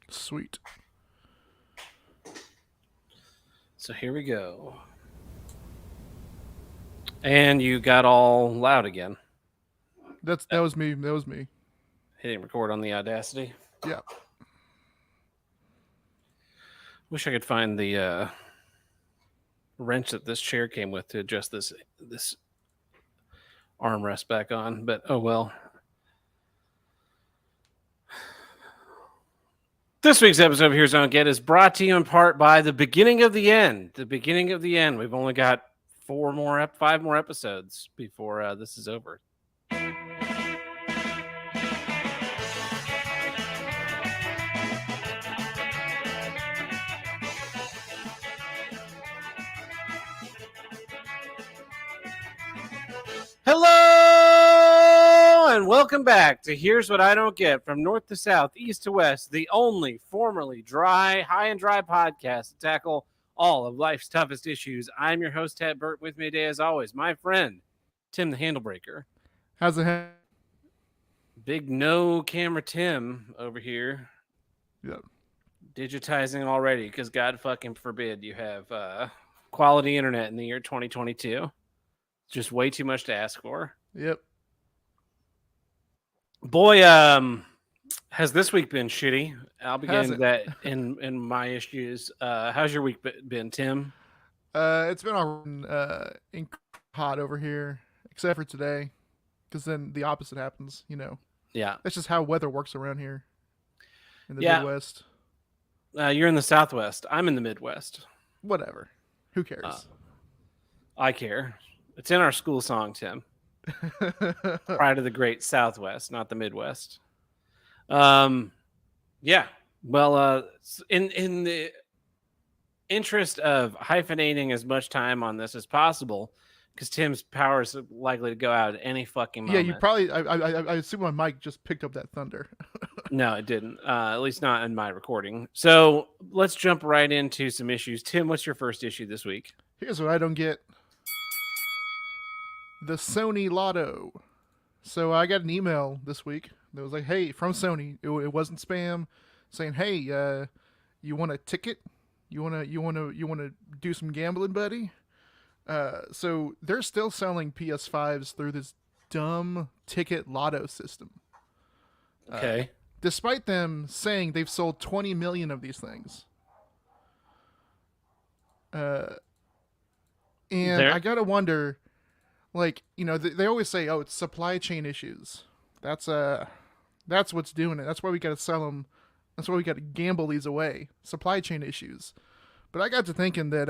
Sweet. So here we go. And you got all loud again. That was me. That was me. Hitting record on the Audacity. Yeah. Wish I could find the wrench that this chair came with to adjust this armrest back on, but oh well. This week's episode of Here's What I Don't Get is brought to you in part by The Beginning of the End. The Beginning of the End. We've only got 5 more episodes before this is over. Hello and welcome back to Here's What I Don't Get, from north to south, east to west, the only formerly high and dry podcast to tackle all of life's toughest issues. I'm your host, Ted Burt. With me today, as always, my friend, Tim the Handlebreaker. How's it? Big no camera Tim over here. Yep. Digitizing already, because God fucking forbid you have quality internet in the year 2022. Just way too much to ask for. Yep. Boy, has this week been shitty. I'll be getting to that in my issues. How's your week been, Tim? It's been hot over here, except for today, because then the opposite happens. Yeah, that's just how weather works around here in the Midwest. You're in the Southwest. I'm in the Midwest. Whatever. Who cares? I care. It's in our school song, Tim. Pride of the great Southwest, not the Midwest. Yeah. Well, in the interest of hyphenating as much time on this as possible, because Tim's power is likely to go out at any fucking moment. Yeah, you probably. I assume my mic just picked up that thunder. No, it didn't. At least not in my recording. So let's jump right into some issues. Tim, what's your first issue this week? Here's what I don't get. The Sony Lotto. So I got an email this week that was like, "Hey, from Sony. It wasn't spam, saying, hey, you want a ticket? You wanna do some gambling, buddy?" So they're still selling PS5s through this dumb ticket lotto system. Okay. Despite them saying they've sold 20 million of these things. And I gotta wonder, like, they always say, "Oh, it's supply chain issues." That's what's doing it. That's why we gotta sell them. That's why we gotta gamble these away. Supply chain issues. But I got to thinking that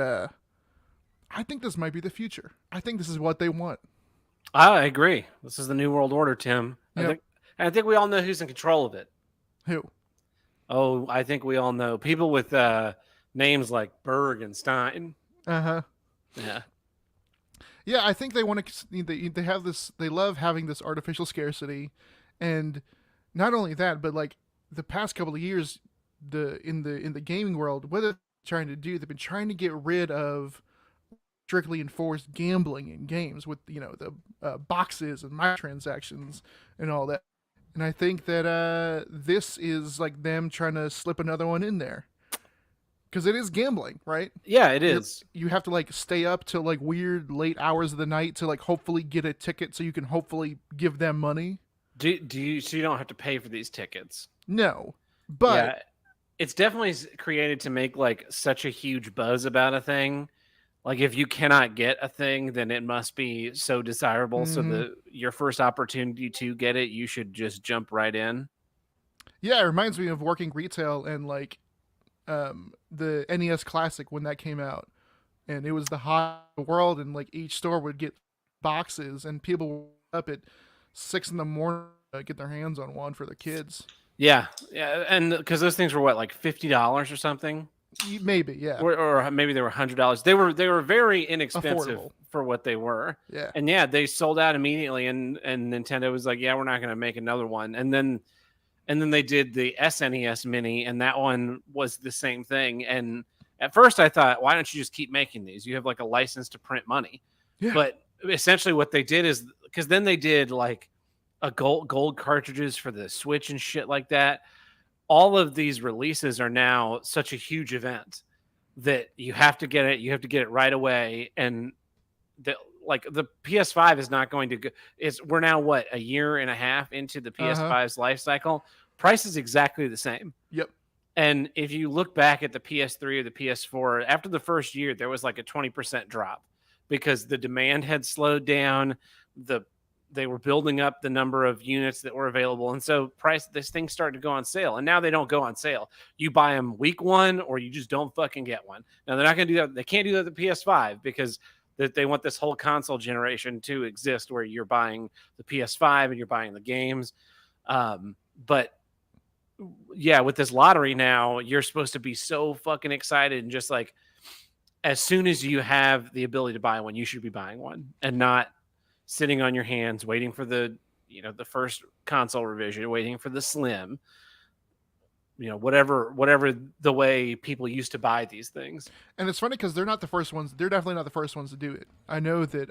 I think this might be the future. I think this is what they want. I agree. This is the new world order, Tim. Yep. I think we all know who's in control of it. Who? Oh, I think we all know people with names like Berg and Stein. Uh-huh. Yeah. Yeah, I think they want to. They have this. They love having this artificial scarcity, and not only that, but like the past couple of years, in the gaming world, what they're trying to do, they've been trying to get rid of strictly enforced gambling in games with the boxes and microtransactions and all that. And I think that this is like them trying to slip another one in there. Because it is gambling, right? Yeah, it is. You have to like stay up till like weird late hours of the night to like hopefully get a ticket so you can hopefully give them money. So you don't have to pay for these tickets? No, but yeah, it's definitely created to make like such a huge buzz about a thing. Like if you cannot get a thing, then it must be so desirable. Mm-hmm. So your first opportunity to get it, you should just jump right in. Yeah, it reminds me of working retail and like the NES Classic when that came out, and it was the hot world, and like each store would get boxes, and people were up at 6 a.m. to get their hands on one for their kids. Yeah, and because those things were what, like $50 or something. Maybe, yeah, or maybe they were $100. They were very inexpensive affordable for what they were. Yeah, and yeah, they sold out immediately, and Nintendo was like, "Yeah, we're not going to make another one." And then they did the SNES Mini, and that one was the same thing. And at first, I thought, why don't you just keep making these? You have like a license to print money. Yeah. But essentially, what they did is, because then they did like a gold cartridges for the Switch and shit like that. all of these releases are now such a huge event that you have to get it. You have to get it right away, and the PS5 is not going to go. We're now what, a year and a half into the PS5's life cycle. Price is exactly the same. Yep. And if you look back at the PS3 or the PS4, after the first year, there was like a 20% drop because the demand had slowed down. They were building up the number of units that were available. And so this thing started to go on sale. And now they don't go on sale. You buy them week one or you just don't fucking get one. Now they're not going to do that. They can't do that with the PS5 because they want this whole console generation to exist where you're buying the PS5 and you're buying the games. But yeah, with this lottery now, you're supposed to be so fucking excited and just like, as soon as you have the ability to buy one, you should be buying one and not sitting on your hands waiting for the first console revision, waiting for the Slim, whatever the way people used to buy these things. And it's funny because they're not the first ones. They're definitely not the first ones to do it. I know that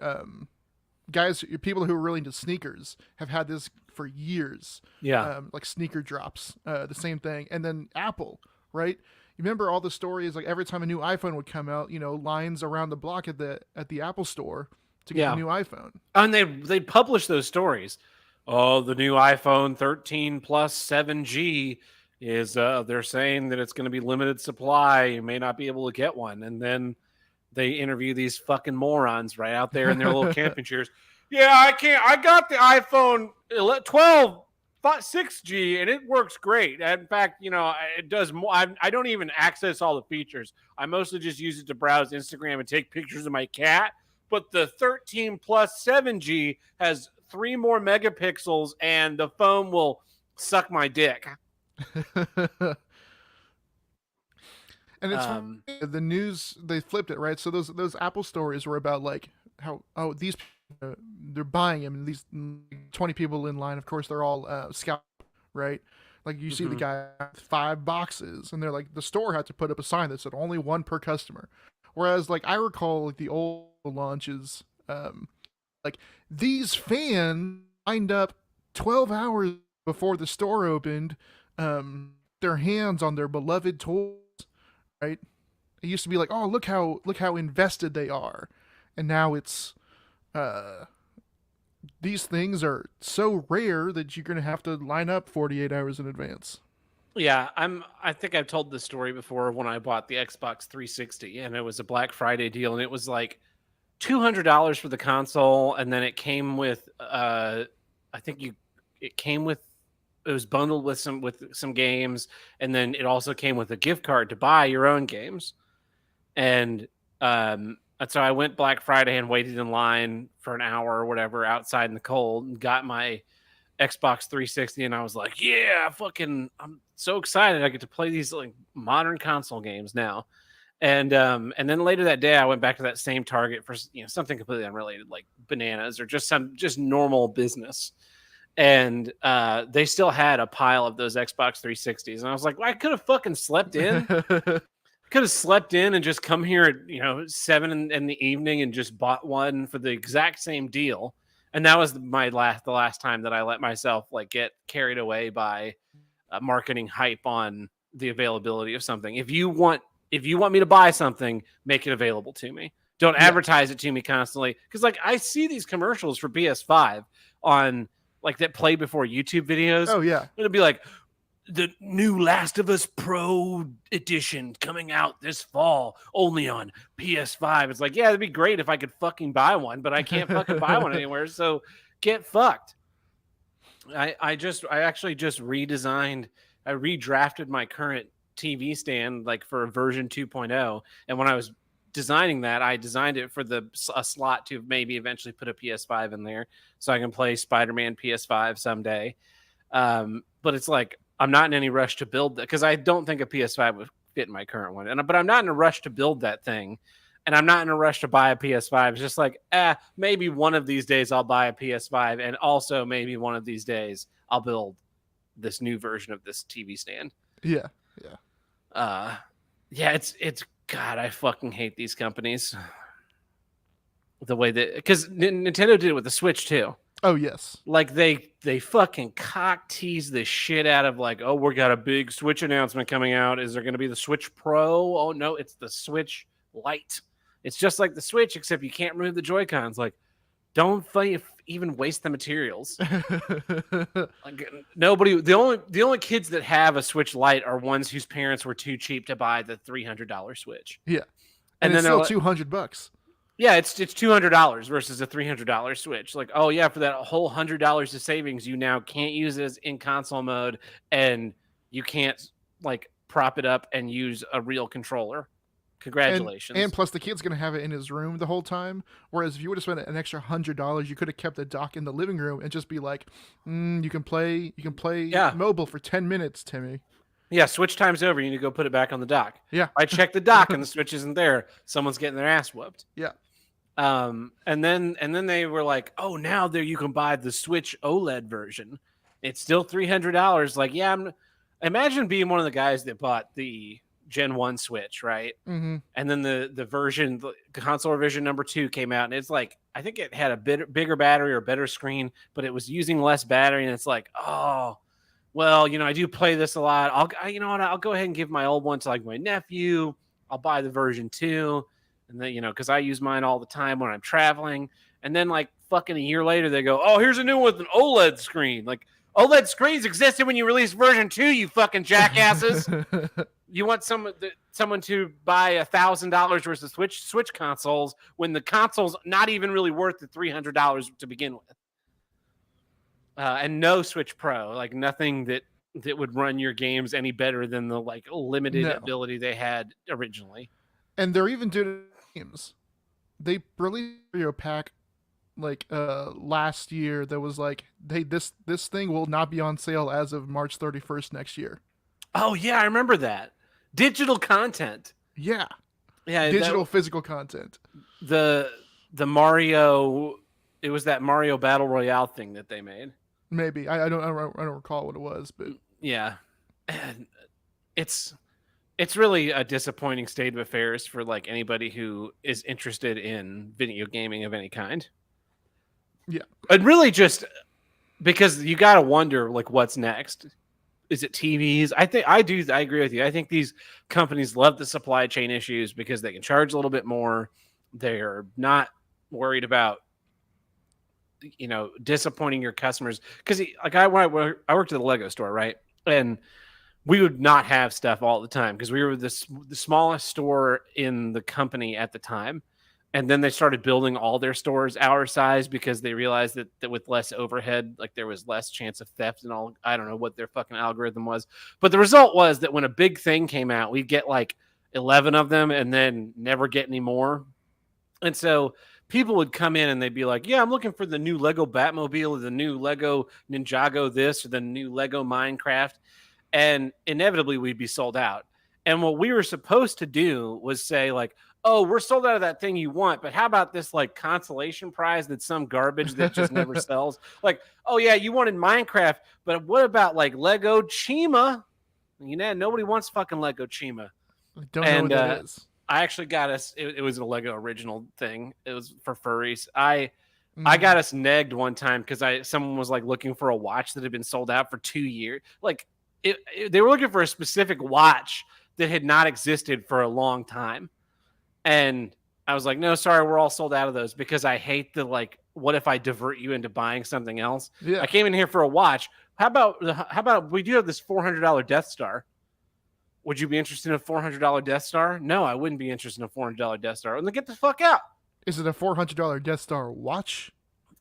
people who are really into sneakers have had this for years. Yeah. Like sneaker drops, the same thing. And then Apple, right? You remember all the stories, like every time a new iPhone would come out, lines around the block at the Apple store to get a new iPhone. And they publish those stories. Oh, the new iPhone 13 Plus 7G is they're saying that it's going to be limited supply. You may not be able to get one. And then they interview these fucking morons right out there in their little camping chairs. Yeah, I can't. I got the iPhone 12 6G and it works great. In fact, it does more. I don't even access all the features. I mostly just use it to browse Instagram and take pictures of my cat. But the 13 Plus 7G has 3 more megapixels and the phone will suck my dick. And it's the news, they flipped it, right? So those Apple stories were about like how these they're buying them, and these 20 people in line, of course they're all scalp, right? Like you see the guy with 5 boxes, and they're like, the store had to put up a sign that said only 1 per customer. Whereas like I recall like the old launches, like these fans lined up 12 hours before the store opened, their hands on their beloved toys, right? It used to be like, oh, look how invested they are. And now it's these things are so rare that you're going to have to line up 48 hours in advance. Yeah, I think I've told this story before when I bought the Xbox 360 and it was a Black Friday deal and it was like $200 for the console, and then it came with it was bundled with some games, and then it also came with a gift card to buy your own games. And so I went Black Friday and waited in line for an hour or whatever outside in the cold and got my Xbox 360, and I was like, yeah, I'm so excited I get to play these like modern console games now. And then later that day I went back to that same Target for something completely unrelated, like bananas or just normal business. And they still had a pile of those Xbox 360s, and I was like, well, I could have fucking slept in. Could have slept in and just come here at 7 in the evening and just bought one for the exact same deal. And that was the last time that I let myself like get carried away by marketing hype on the availability of something. If you want me to buy something, make it available to me. Don't advertise it to me constantly, because like I see these commercials for PS5 on like that play before YouTube videos. Oh yeah, it'll be like, the new Last of Us Pro edition coming out this fall only on PS5. It's like, yeah, it'd be great if I could fucking buy one, but I can't fucking buy one anywhere. So get fucked. I actually just redrafted my current TV stand like for version 2.0. And when I was designing that, I designed it for a slot to maybe eventually put a PS5 in there so I can play Spider-Man PS5 someday. But it's like, I'm not in any rush to build that because I don't think a PS5 would fit in my current one. But I'm not in a rush to build that thing. And I'm not in a rush to buy a PS5. It's just like, maybe one of these days I'll buy a PS5. And also maybe one of these days I'll build this new version of this TV stand. Yeah. It's God, I fucking hate these companies. The way that, because Nintendo did it with the Switch too. Oh yes. Like they fucking cock tease the shit out of like, oh, we got a big Switch announcement coming out. Is there going to be the Switch Pro? Oh no, it's the Switch Lite. It's just like the Switch, except you can't remove the Joy-Cons. Like, don't even waste the materials. Like nobody, the only kids that have a Switch Lite are ones whose parents were too cheap to buy the $300 Switch. Yeah. And it's then still $200. yeah, it's $200 versus a $300 Switch. Like, oh yeah, for that whole $100 of savings, you now can't use it as in console mode, and you can't like prop it up and use a real controller. Congratulations. And plus, the kid's gonna have it in his room the whole time. Whereas if you would have spent an extra $100, you could have kept the dock in the living room and just be like, you can play mobile for 10 minutes, Timmy. Yeah, Switch time's over. You need to go put it back on the dock. Yeah. I check the dock and the Switch isn't there. Someone's getting their ass whooped. Yeah. And then they were like, oh, now there you can buy the Switch OLED version. It's still $300. Like, yeah, imagine being one of the guys that bought the Gen 1 Switch, right? Mm-hmm. And then the console revision number 2 came out, and it's like, I think it had a bigger battery or better screen, but it was using less battery. And it's like, oh, well, I do play this a lot. I'll go ahead and give my old one to like my nephew. I'll buy the version 2. And then, because I use mine all the time when I'm traveling. And then like fucking a year later, they go, oh, here's a new one with an OLED screen. Like, OLED screens existed when you released version 2, you fucking jackasses. You want someone to buy $1,000 worth of Switch consoles when the console's not even really worth the $300 to begin with. And no Switch Pro, like nothing that would run your games any better than the like limited ability they had originally. And they're even doing games. They released a video pack like last year that was like, hey, this thing will not be on sale as of March 31st next year. Oh yeah, I remember that. Digital content. Yeah. Yeah, digital physical content. The Mario, it was that Mario Battle Royale thing that they made. Maybe. I don't recall what it was, but yeah. It's really a disappointing state of affairs for like anybody who is interested in video gaming of any kind. Yeah. And really just because you got to wonder like what's next. Is it TVs? I agree with you. I think these companies love the supply chain issues because they can charge a little bit more. They're not worried about disappointing your customers. Because like I worked at the Lego store, right? And we would not have stuff all the time because we were the smallest store in the company at the time. And then they started building all their stores our size because they realized that with less overhead, like there was less chance of theft and all. I don't know what their fucking algorithm was. But the result was that when a big thing came out, we'd get like 11 of them and then never get any more. And so people would come in and they'd be like, yeah, I'm looking for the new Lego Batmobile or the new Lego Ninjago this or the new Lego Minecraft. And inevitably we'd be sold out. And what we were supposed to do was say like, oh, we're sold out of that thing you want, but how about this like consolation prize that's some garbage that just never sells? Like, oh yeah, you wanted Minecraft, but what about like Lego Chima? Nobody wants fucking Lego Chima. I don't know what that is. I actually got us, it was a Lego original thing. It was for furries. I got us negged one time because someone was like looking for a watch that had been sold out for 2 years. Like they were looking for a specific watch that had not existed for a long time. And I was like, no, sorry, we're all sold out of those because I hate the like, what if I divert you into buying something else? Yeah. I came in here for a watch. How about we do have this $400 Death Star? Would you be interested in a $400 Death Star? No, I wouldn't be interested in a $400 Death Star. And then get the fuck out. Is it a $400 Death Star watch?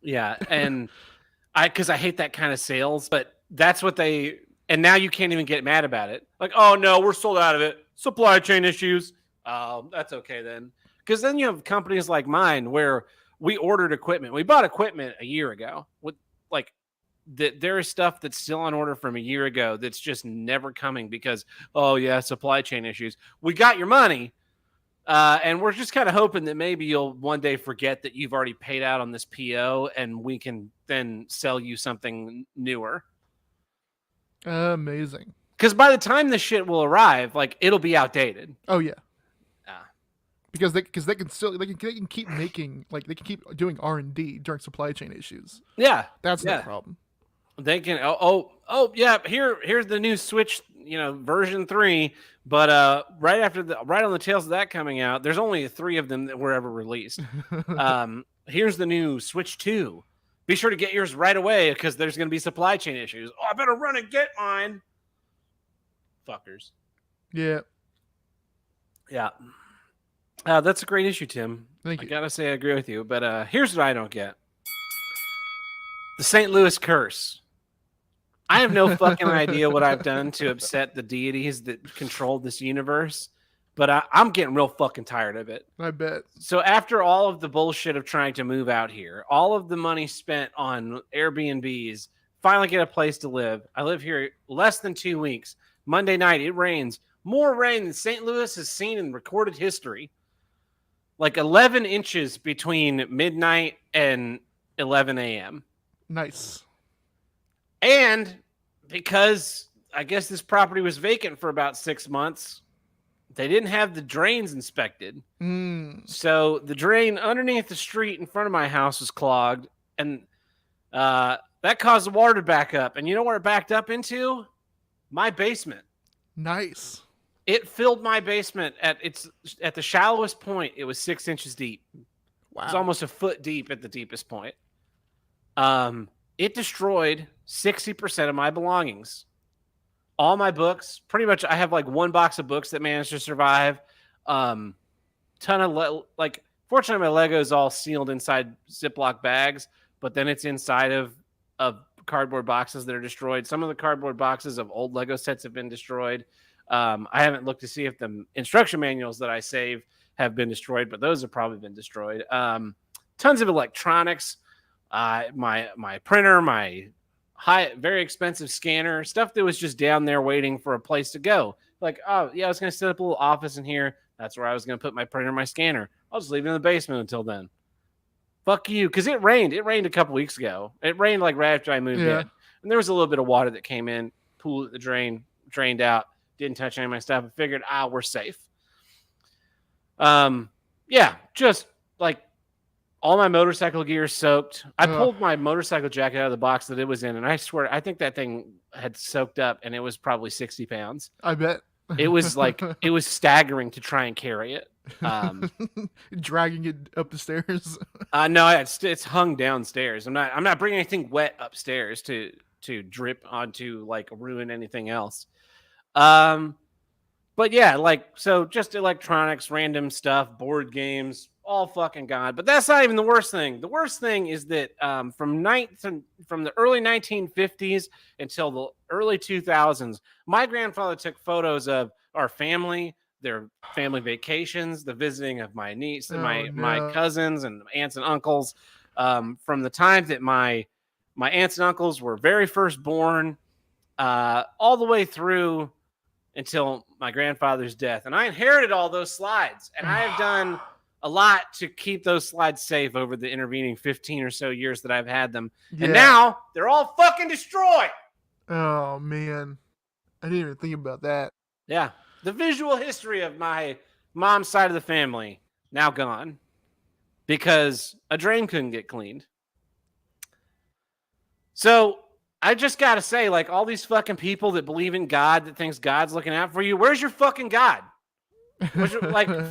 Yeah. And because I hate that kind of sales, but that's what and now you can't even get mad about it. Like, oh no, we're sold out of it. Supply chain issues. That's okay then. Because then you have companies like mine where we ordered equipment. We bought equipment a year ago. With like there is stuff that's still on order from a year ago that's just never coming because, oh yeah, supply chain issues. We got your money. And we're just kind of hoping that maybe you'll one day forget that you've already paid out on this PO and we can then sell you something newer. Amazing. Because by the time this shit will arrive, like it'll be outdated. Oh yeah. because they can keep making, like, they can keep doing R&D during supply chain issues. Yeah, That's yeah. the problem. They can. Yeah. Here's the new Switch, version 3. But right on the tails of that coming out, there's only 3 of them that were ever released. Here's the new Switch 2. Be sure to get yours right away because there's going to be supply chain issues. Oh, I better run and get mine. Fuckers. Yeah. Yeah. That's a great issue, Tim. Thank you. I gotta say I agree with you. But here's what I don't get: the St. Louis curse. I have no fucking idea what I've done to upset the deities that controlled this universe, but I'm getting real fucking tired of it. I bet. So after all of the bullshit of trying to move out here, all of the money spent on Airbnbs, finally get a place to live. I live here less than 2 weeks. Monday night, it rains. More rain than St. Louis has seen in recorded history. Like 11 inches between midnight and 11 a.m. Nice. And because I guess this property was vacant for about 6 months, they didn't have the drains inspected. So the drain underneath the street in front of my house was clogged, and that caused the water to back up. And you know where it backed up into? My basement. Nice. It filled my basement at the shallowest point. It was 6 inches deep. Wow. It was almost a foot deep at the deepest point. It destroyed 60% of my belongings. All my books, pretty much. I have like 1 box of books that managed to survive. Ton of fortunately, my Lego is all sealed inside Ziploc bags, but then it's inside of cardboard boxes that are destroyed. Some of the cardboard boxes of old Lego sets have been destroyed. I haven't looked to see if the instruction manuals that I save have been destroyed, but those have probably been destroyed. Tons of electronics, my printer, my very expensive scanner, stuff that was just down there waiting for a place to go. Like, oh yeah, I was going to set up a little office in here. That's where I was going to put my printer, my scanner. I'll just leave it in the basement until then. Fuck you. Because it rained. It rained a couple weeks ago. It rained like right after I moved in. And there was a little bit of water that came in, pooled at the drain, drained out. Didn't touch any of my stuff. I figured, we're safe. Yeah, just like all my motorcycle gear soaked. I pulled my motorcycle jacket out of the box that it was in, and I swear, I think that thing had soaked up, and it was probably 60 pounds. I bet. It was like, it was staggering to try and carry it. Dragging it up the stairs. No, it's hung downstairs. I'm not bringing anything wet upstairs to drip onto, like, ruin anything else. But yeah, so just electronics, random stuff, board games, all fucking gone. But that's not even the worst thing. The worst thing is that from the early 1950s until the early 2000s, my grandfather took photos of our family, their family vacations, the visiting of my niece and my cousins and aunts and uncles, from the time that my aunts and uncles were very first born, all the way through until my grandfather's death. And I inherited all those slides, and I have done a lot to keep those slides safe over the intervening 15 or so years that I've had them. Yeah. And now they're all fucking destroyed. Oh man. I didn't even think about that. Yeah. The visual history of my mom's side of the family now gone because a drain couldn't get cleaned. So I just got to say, like, all these fucking people that believe in God, that thinks God's looking out for you, where's your fucking God?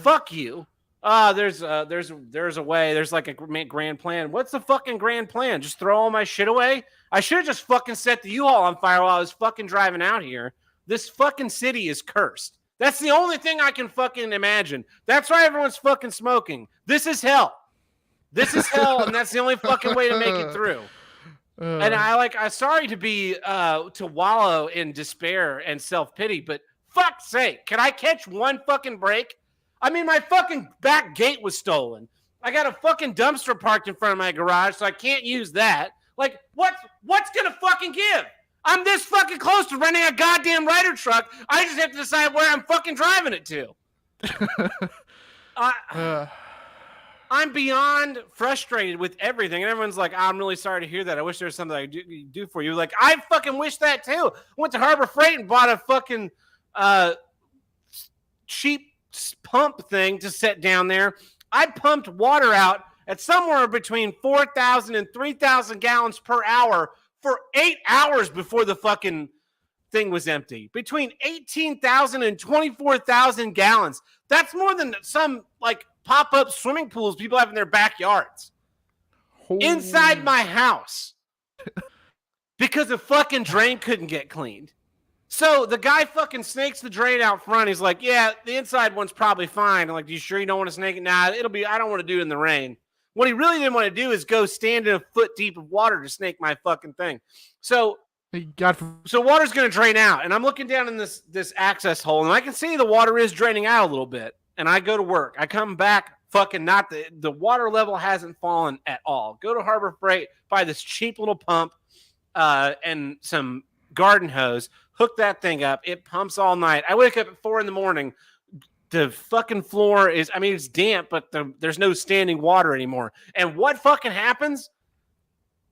Fuck you. There's a way. There's like a grand plan. What's the fucking grand plan? Just throw all my shit away? I should have just fucking set the U-Haul on fire while I was fucking driving out here. This fucking city is cursed. That's the only thing I can fucking imagine. That's why everyone's fucking smoking. This is hell. This is hell, and that's the only fucking way to make it through. And I'm sorry to be to wallow in despair and self-pity, but fuck's sake, can I catch one fucking break? I mean, my fucking back gate was stolen. I got a fucking dumpster parked in front of my garage, so I can't use that. Like, what's gonna fucking give? I'm this fucking close to renting a goddamn Ryder truck. I just have to decide where I'm fucking driving it to. I'm beyond frustrated with everything. And everyone's like, I'm really sorry to hear that. I wish there was something I could do for you. Like, I fucking wish that too. Went to Harbor Freight and bought a fucking cheap pump thing to set down there. I pumped water out at somewhere between 4,000 and 3,000 gallons per hour for 8 hours before the fucking thing was empty. Between 18,000 and 24,000 gallons. That's more than some like pop-up swimming pools people have in their backyards. Inside my house. Because the fucking drain couldn't get cleaned. So the guy fucking snakes the drain out front. He's like, yeah, the inside one's probably fine. I'm like, you sure you don't want to snake it? Nah, I don't want to do it in the rain. What he really didn't want to do is go stand in a foot deep of water to snake my fucking thing. So water's going to drain out. And I'm looking down in this access hole, and I can see the water is draining out a little bit. And I go to work. I come back, fucking not the water level hasn't fallen at all. Go to Harbor Freight, buy this cheap little pump and some garden hose, hook that thing up. It pumps all night. I wake up at 4 a.m. The fucking floor is, I mean, it's damp, but there's no standing water anymore. And what fucking happens?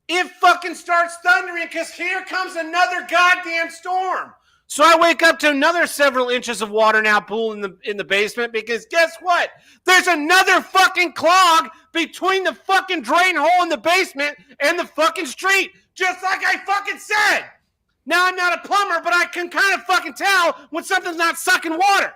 It fucking starts thundering because here comes another goddamn storm. So I wake up to another several inches of water now pooling in the basement because guess what? There's another fucking clog between the fucking drain hole in the basement and the fucking street. Just like I fucking said. Now I'm not a plumber, but I can kind of fucking tell when something's not sucking water.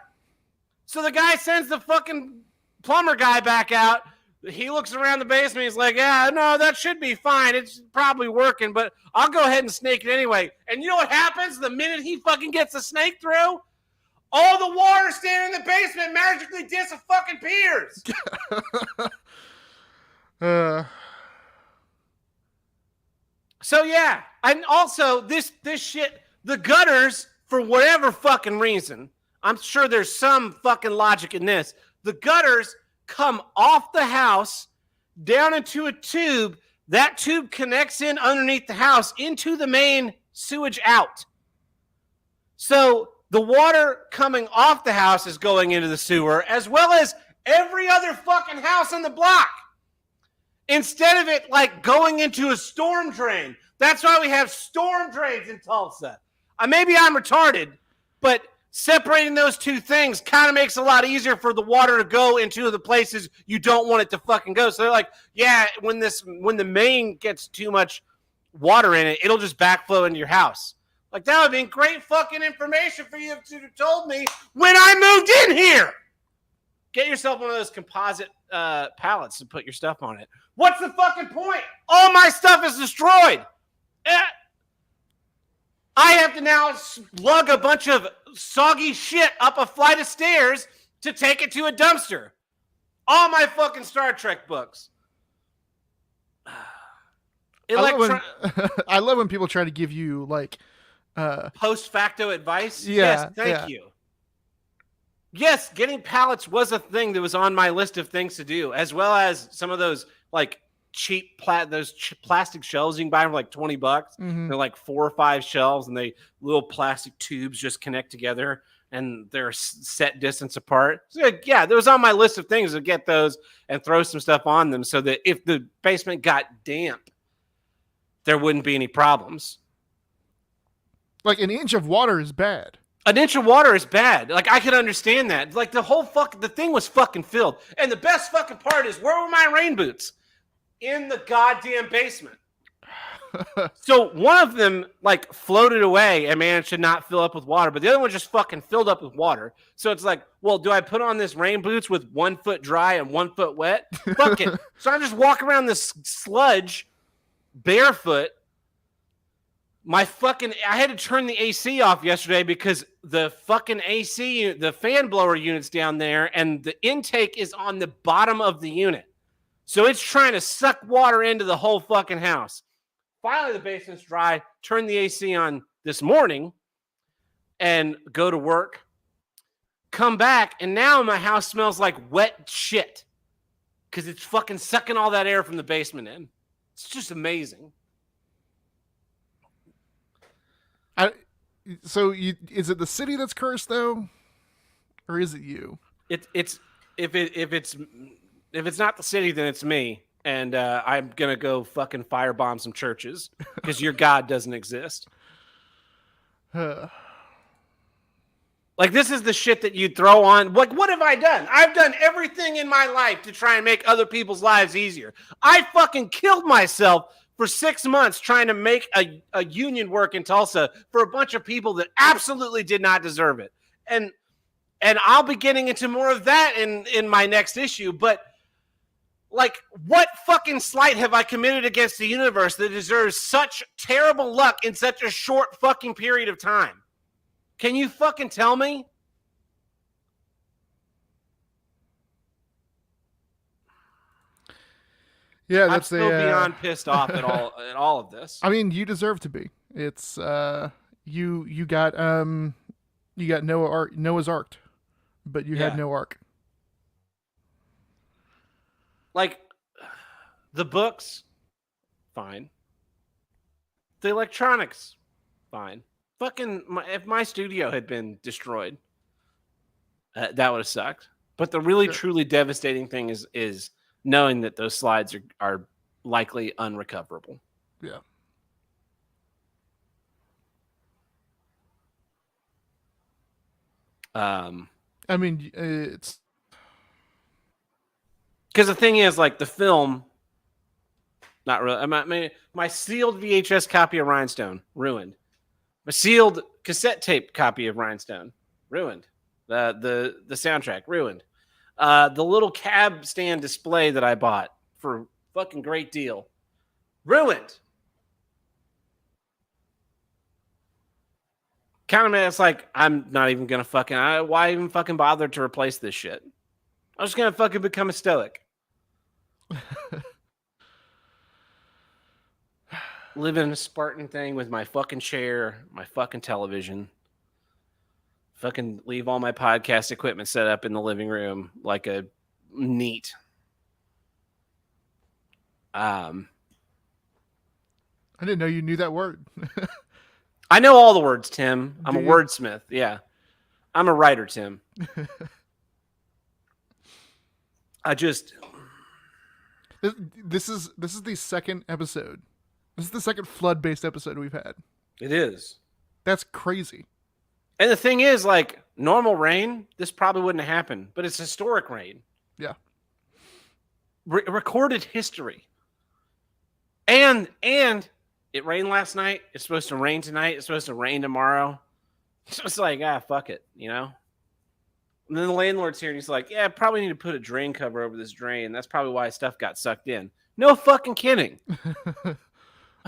So the guy sends the fucking plumber guy back out. He looks around the basement. He's like, yeah, no, that should be fine. It's probably working, but I'll go ahead and snake it anyway. And you know what happens the minute he fucking gets the snake through? All the water standing in the basement magically dis-fucking-pears. So, yeah. And also, this shit, the gutters, for whatever fucking reason, I'm sure there's some fucking logic in this. The gutters come off the house down into a tube. That tube connects in underneath the house into the main sewage out. So the water coming off the house is going into the sewer, as well as every other fucking house on the block. Instead of it like going into a storm drain. That's why we have storm drains in Tulsa. Maybe I'm retarded, but separating those two things kind of makes it a lot easier for the water to go into the places you don't want it to fucking go. So they're like, yeah, when the main gets too much water in it, it'll just backflow into your house. Like, that would have been great fucking information for you to have told me when I moved in here. Get yourself one of those composite pallets to put your stuff on it. What's the fucking point? All my stuff is destroyed. I have to now lug a bunch of soggy shit up a flight of stairs to take it to a dumpster. All my fucking Star Trek books. I love when people try to give you like post facto advice. Yeah, yes, thank you. Yes, getting pallets was a thing that was on my list of things to do, as well as some of those like cheap plastic shelves you can buy for like $20. Mm-hmm. They're like 4 or 5 shelves, and little plastic tubes just connect together, and they're set distance apart. So yeah, that was on my list of things to get those and throw some stuff on them so that if the basement got damp, there wouldn't be any problems. Like an inch of water is bad. An inch of water is bad. Like, I could understand that. Like, the thing was fucking filled. And the best fucking part is, where were my rain boots? In the goddamn basement. So one of them like floated away and managed to not fill up with water, but the other one just fucking filled up with water. So it's like, well, do I put on this rain boots with 1 foot dry and 1 foot wet? Fuck it. So I just walk around this sludge barefoot. I had to turn the AC off yesterday because the fucking AC, the fan blower unit's down there, and the intake is on the bottom of the unit. So it's trying to suck water into the whole fucking house. Finally, the basement's dry. Turn the AC on this morning and go to work. Come back, and now my house smells like wet shit because it's fucking sucking all that air from the basement in. It's just amazing. Is it the city that's cursed though, or is it you? If it's not the city, then it's me, and I'm gonna go fucking firebomb some churches because your God doesn't exist. Like, this is the shit that you throw on. Like, what have I done? I've done everything in my life to try and make other people's lives easier. I fucking killed myself for 6 months trying to make a union work in Tulsa for a bunch of people that absolutely did not deserve it. And I'll be getting into more of that in my next issue. But, like, what fucking slight have I committed against the universe that deserves such terrible luck in such a short fucking period of time? Can you fucking tell me? Yeah, I'm that's still beyond pissed off at all of this. I mean, you deserve to be. It's you got Noah's Ark, but you had no Ark. Like, the books, fine. The electronics, fine. Fucking, if my studio had been destroyed, that would have sucked. But the really, truly devastating thing is knowing that those slides are likely unrecoverable. Yeah. I mean, it's because the thing is, like, the film, not really. I mean, my sealed VHS copy of Rhinestone ruined. My sealed cassette tape copy of Rhinestone ruined. The soundtrack ruined. The little cab stand display that I bought for a fucking great deal ruined. Kind of, man, it's like, I'm not even gonna fucking. Why even fucking bother to replace this shit? I'm just gonna fucking become a stoic. Live in a Spartan thing with my fucking chair, my fucking television. Fucking leave all my podcast equipment set up in the living room like a neat. I didn't know you knew that word. I know all the words, Tim. I'm a wordsmith. Yeah. I'm a writer, Tim. This is the second episode. This is the second flood-based episode we've had. It is. That's crazy. And the thing is, like, normal rain, this probably wouldn't have happened, but it's historic rain. Yeah. Recorded history. And it rained last night. It's supposed to rain tonight. It's supposed to rain tomorrow. It's just like, fuck it, you know? And then the landlord's here and he's like, I probably need to put a drain cover over this drain. That's probably why stuff got sucked in. No fucking kidding.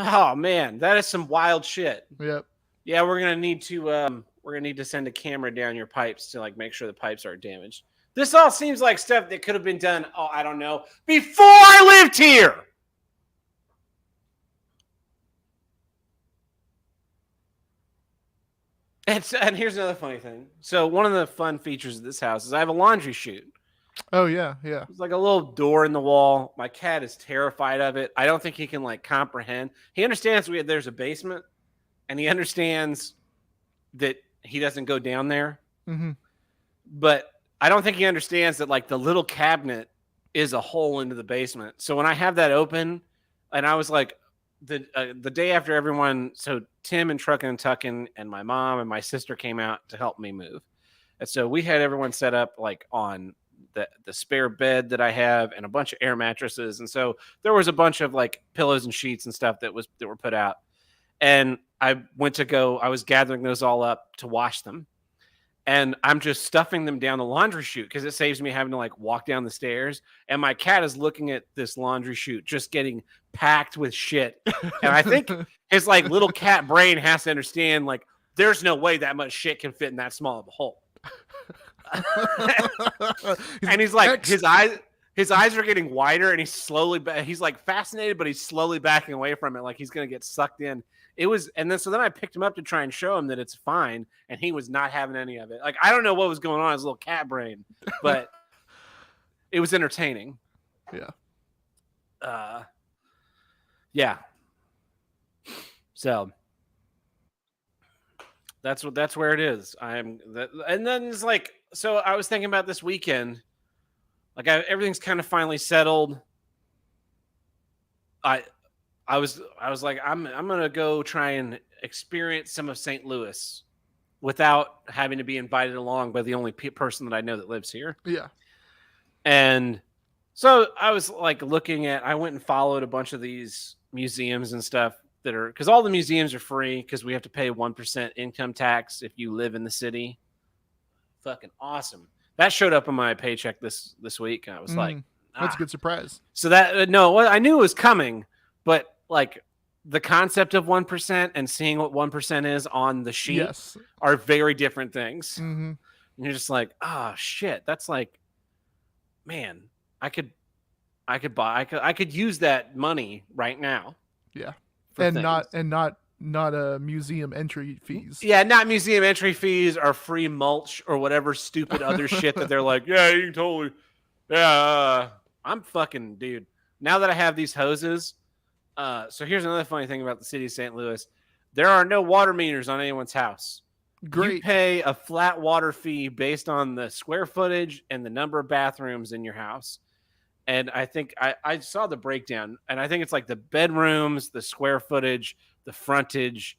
Oh man, that is some wild shit. Yep. Yeah, we're gonna need to send a camera down your pipes to, like, make sure the pipes aren't damaged. This all seems like stuff that could have been done, I don't know, before I lived here. And here's another funny thing. So one of the fun features of this house is I have a laundry chute. Oh yeah. It's like a little door in the wall. My cat is terrified of it. I don't think he can, like, comprehend. He understands there's a basement, and he understands that he doesn't go down there. Mm-hmm. But I don't think he understands that, like, the little cabinet is a hole into the basement. So when I have that open, and I was like, the day after everyone, so Tim and Truckin' and Tuckin' and my mom and my sister came out to help me move. And so we had everyone set up, like, on the spare bed that I have and a bunch of air mattresses. And so there was a bunch of, like, pillows and sheets and stuff that were put out. And I was gathering those all up to wash them. And I'm just stuffing them down the laundry chute because it saves me having to, like, walk down the stairs. And my cat is looking at this laundry chute just getting packed with shit. And I think his, like, little cat brain has to understand, like, there's no way that much shit can fit in that small of a hole. And he's like, his eyes are getting wider, and he's like fascinated, but he's slowly backing away from it, like he's gonna get sucked in. So then I picked him up to try and show him that it's fine, and he was not having any of it. Like, I don't know what was going on in his little cat brain, but it was entertaining. Yeah. Yeah. So that's where it is. And then it's like, so I was thinking about this weekend, like, everything's kind of finally settled. I was like, I'm gonna go try and experience some of St. Louis without having to be invited along by the only person that I know that lives here. Yeah. And so I was like I went and followed a bunch of these museums and stuff that are, because all the museums are free because we have to pay 1% income tax if you live in the city. Fucking awesome. That showed up on my paycheck this week. And I was like, that's a good surprise. So that, no, I knew it was coming, but like the concept of 1% and seeing what 1% is on the sheet are very different things. Mm-hmm. And you're just like, oh shit, that's like, man, I could use that money right now. Yeah. And things. not museum entry fees. Yeah, not museum entry fees or free mulch or whatever stupid other shit that they're like, yeah, you can totally. Yeah, I'm fucking dude. Now that I have these hoses, so here's another funny thing about the city of St. Louis. There are no water meters on anyone's house. Great. You pay a flat water fee based on the square footage and the number of bathrooms in your house. And I think I saw the breakdown, and I think it's like the bedrooms, the square footage, the frontage,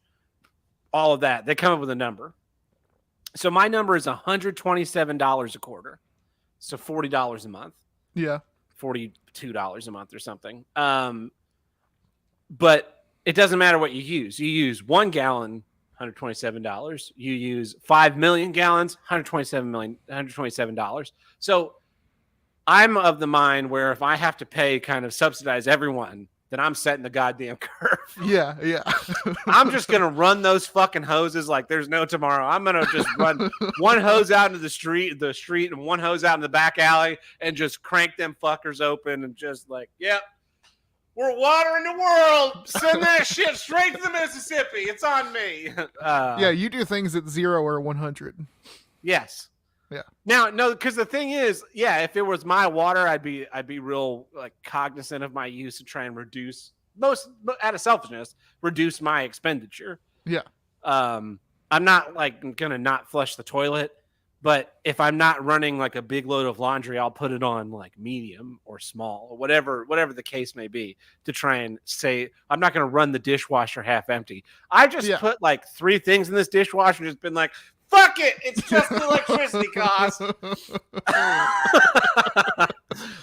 all of that. They come up with a number. So my number is $127 a quarter. So $40 a month. Yeah. $42 a month or something. But it doesn't matter what you use. You use 1 gallon, $127. You use 5 million gallons, $127. So I'm of the mind where if I have to pay kind of subsidize everyone, then I'm setting the goddamn curve. Yeah. I'm just going to run those fucking hoses like there's no tomorrow. I'm going to just run one hose out into the street and one hose out in the back alley and just crank them fuckers open and just like, yep, we're watering the world. Send that shit straight to the Mississippi. It's on me. Yeah, you do things at 0 or 100. Yes. Yeah. Now, no, because the thing is, yeah, if it was my water, I'd be real like cognizant of my use and try and reduce out of selfishness, reduce my expenditure. Yeah. I'm not like gonna not flush the toilet, but if I'm not running like a big load of laundry, I'll put it on like medium or small or whatever the case may be to try and say I'm not gonna run the dishwasher half empty. I just put like 3 things in this dishwasher and just been like, fuck it, it's just the electricity cost.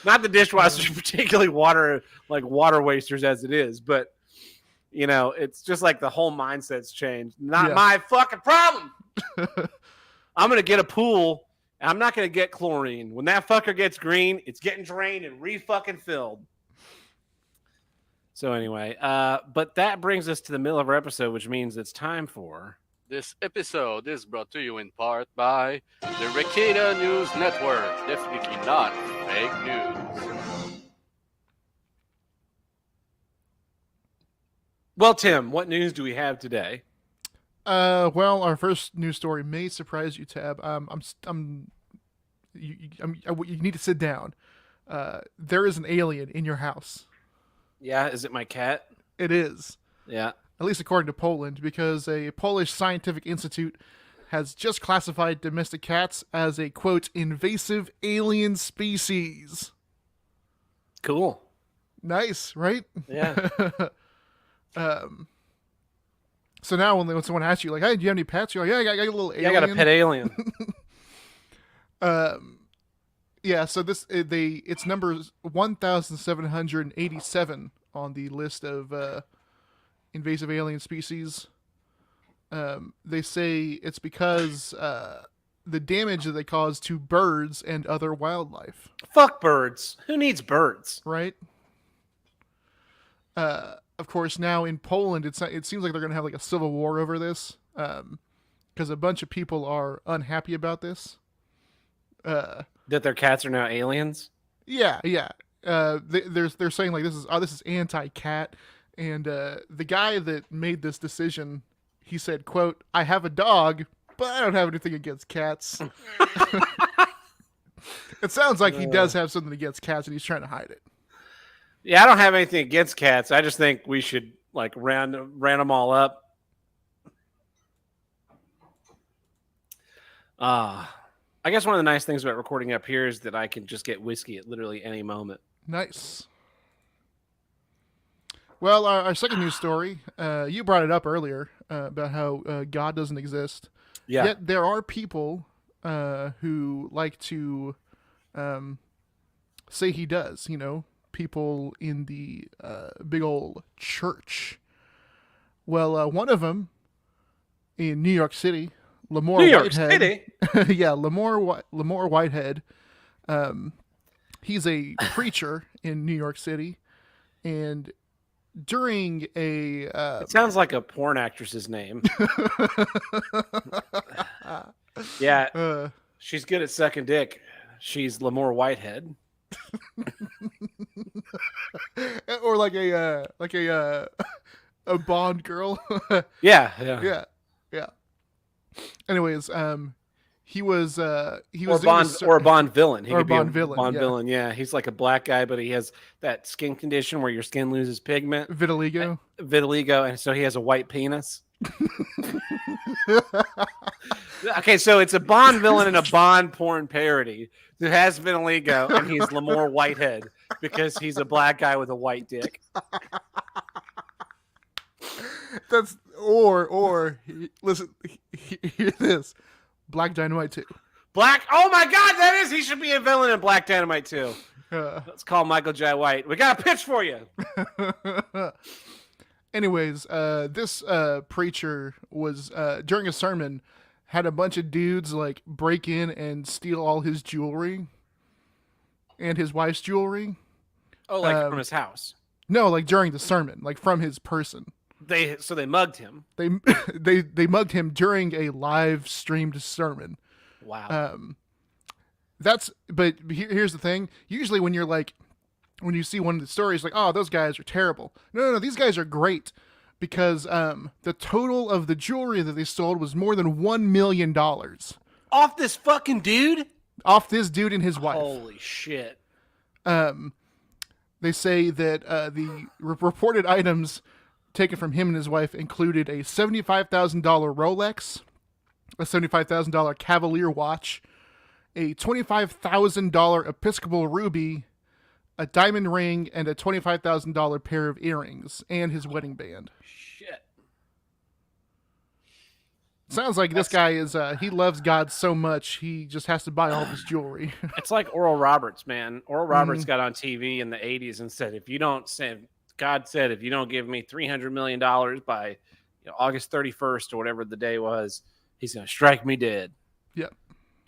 Not the dishwasher, particularly water wasters as it is, but you know, it's just like the whole mindset's changed. Not my fucking problem. I'm gonna get a pool, and I'm not gonna get chlorine. When that fucker gets green, it's getting drained and re-fucking filled. So anyway, but that brings us to the middle of our episode, which means it's time for. This episode is brought to you in part by the Rekieta News Network. Definitely not fake news. Well, Tim, what news do we have today? Well, our first news story may surprise you, Tab. You need to sit down. There is an alien in your house. Yeah, is it my cat? It is. Yeah. At least according to Poland, because a Polish scientific institute has just classified domestic cats as a, quote, invasive alien species. Cool. Nice, right? Yeah. So now when someone asks you, like, hey, do you have any pets? You're like, yeah, I got a little alien. Yeah, I got a pet alien. Yeah, so it's number 1,787 on the list of invasive alien species. They say it's because the damage that they cause to birds and other wildlife. Fuck birds. Who needs birds? Right? Of course, now in Poland, it seems like they're going to have like a civil war over this, because a bunch of people are unhappy about this. That their cats are now aliens? Yeah. They're saying like this is anti-cat. And the guy that made this decision, he said, quote, I have a dog, but I don't have anything against cats. It sounds like he does have something against cats and he's trying to hide it. Yeah, I don't have anything against cats. I just think we should like round them all up. I guess one of the nice things about recording up here is that I can just get whiskey at literally any moment. Nice. Well, our second news story, you brought it up earlier about how God doesn't exist. Yeah. Yet there are people who like to say he does. You know, people in the big old church. Well, one of them in New York City, Lamore New York Whitehead. City. Yeah, Lamore Whitehead. He's a preacher in New York City, and during a It sounds like a porn actress's name. Yeah, uh, she's good at sucking dick. She's Lamore Whitehead. or like a a Bond girl. Yeah. yeah. Anyways, he was Or doing Bond, this- or a Bond villain. He Or a could be Bond villain, Bond yeah. villain. Yeah, he's like a black guy, but he has that skin condition where your skin loses pigment, vitiligo. vitiligo, and so he has a white penis. Okay, so it's a Bond villain and a Bond porn parody who has vitiligo, and he's Lamore Whitehead because he's a black guy with a white dick. That's or listen, hear this. Black Dynamite 2. Black. Oh my God, that is. He should be a villain in Black Dynamite too. Let's call Michael J. White. We got a pitch for you. Anyways, this preacher was during a sermon had a bunch of dudes like break in and steal all his jewelry and his wife's jewelry. Oh, like from his house. No, like during the sermon, like from his person. They mugged him. They mugged him during a live streamed sermon. Wow. But here's the thing. Usually when you see one of the stories, like, oh, those guys are terrible. No, these guys are great because the total of the jewelry that they stole was more than $1 million Off this fucking dude? off this dude and his wife. Holy shit. They say that the reported items taken from him and his wife included a $75,000 Rolex, a $75,000 Cavalier watch, a $25,000 Episcopal ruby, a diamond ring, and a $25,000 pair of earrings, and his wedding band. Shit. Sounds like this guy is, he loves God so much, he just has to buy all this jewelry. It's like Oral Roberts, man. Oral Roberts got on TV in the 80s and said, God said, if you don't give me $300 million by August 31st or whatever the day was, he's going to strike me dead. Yep.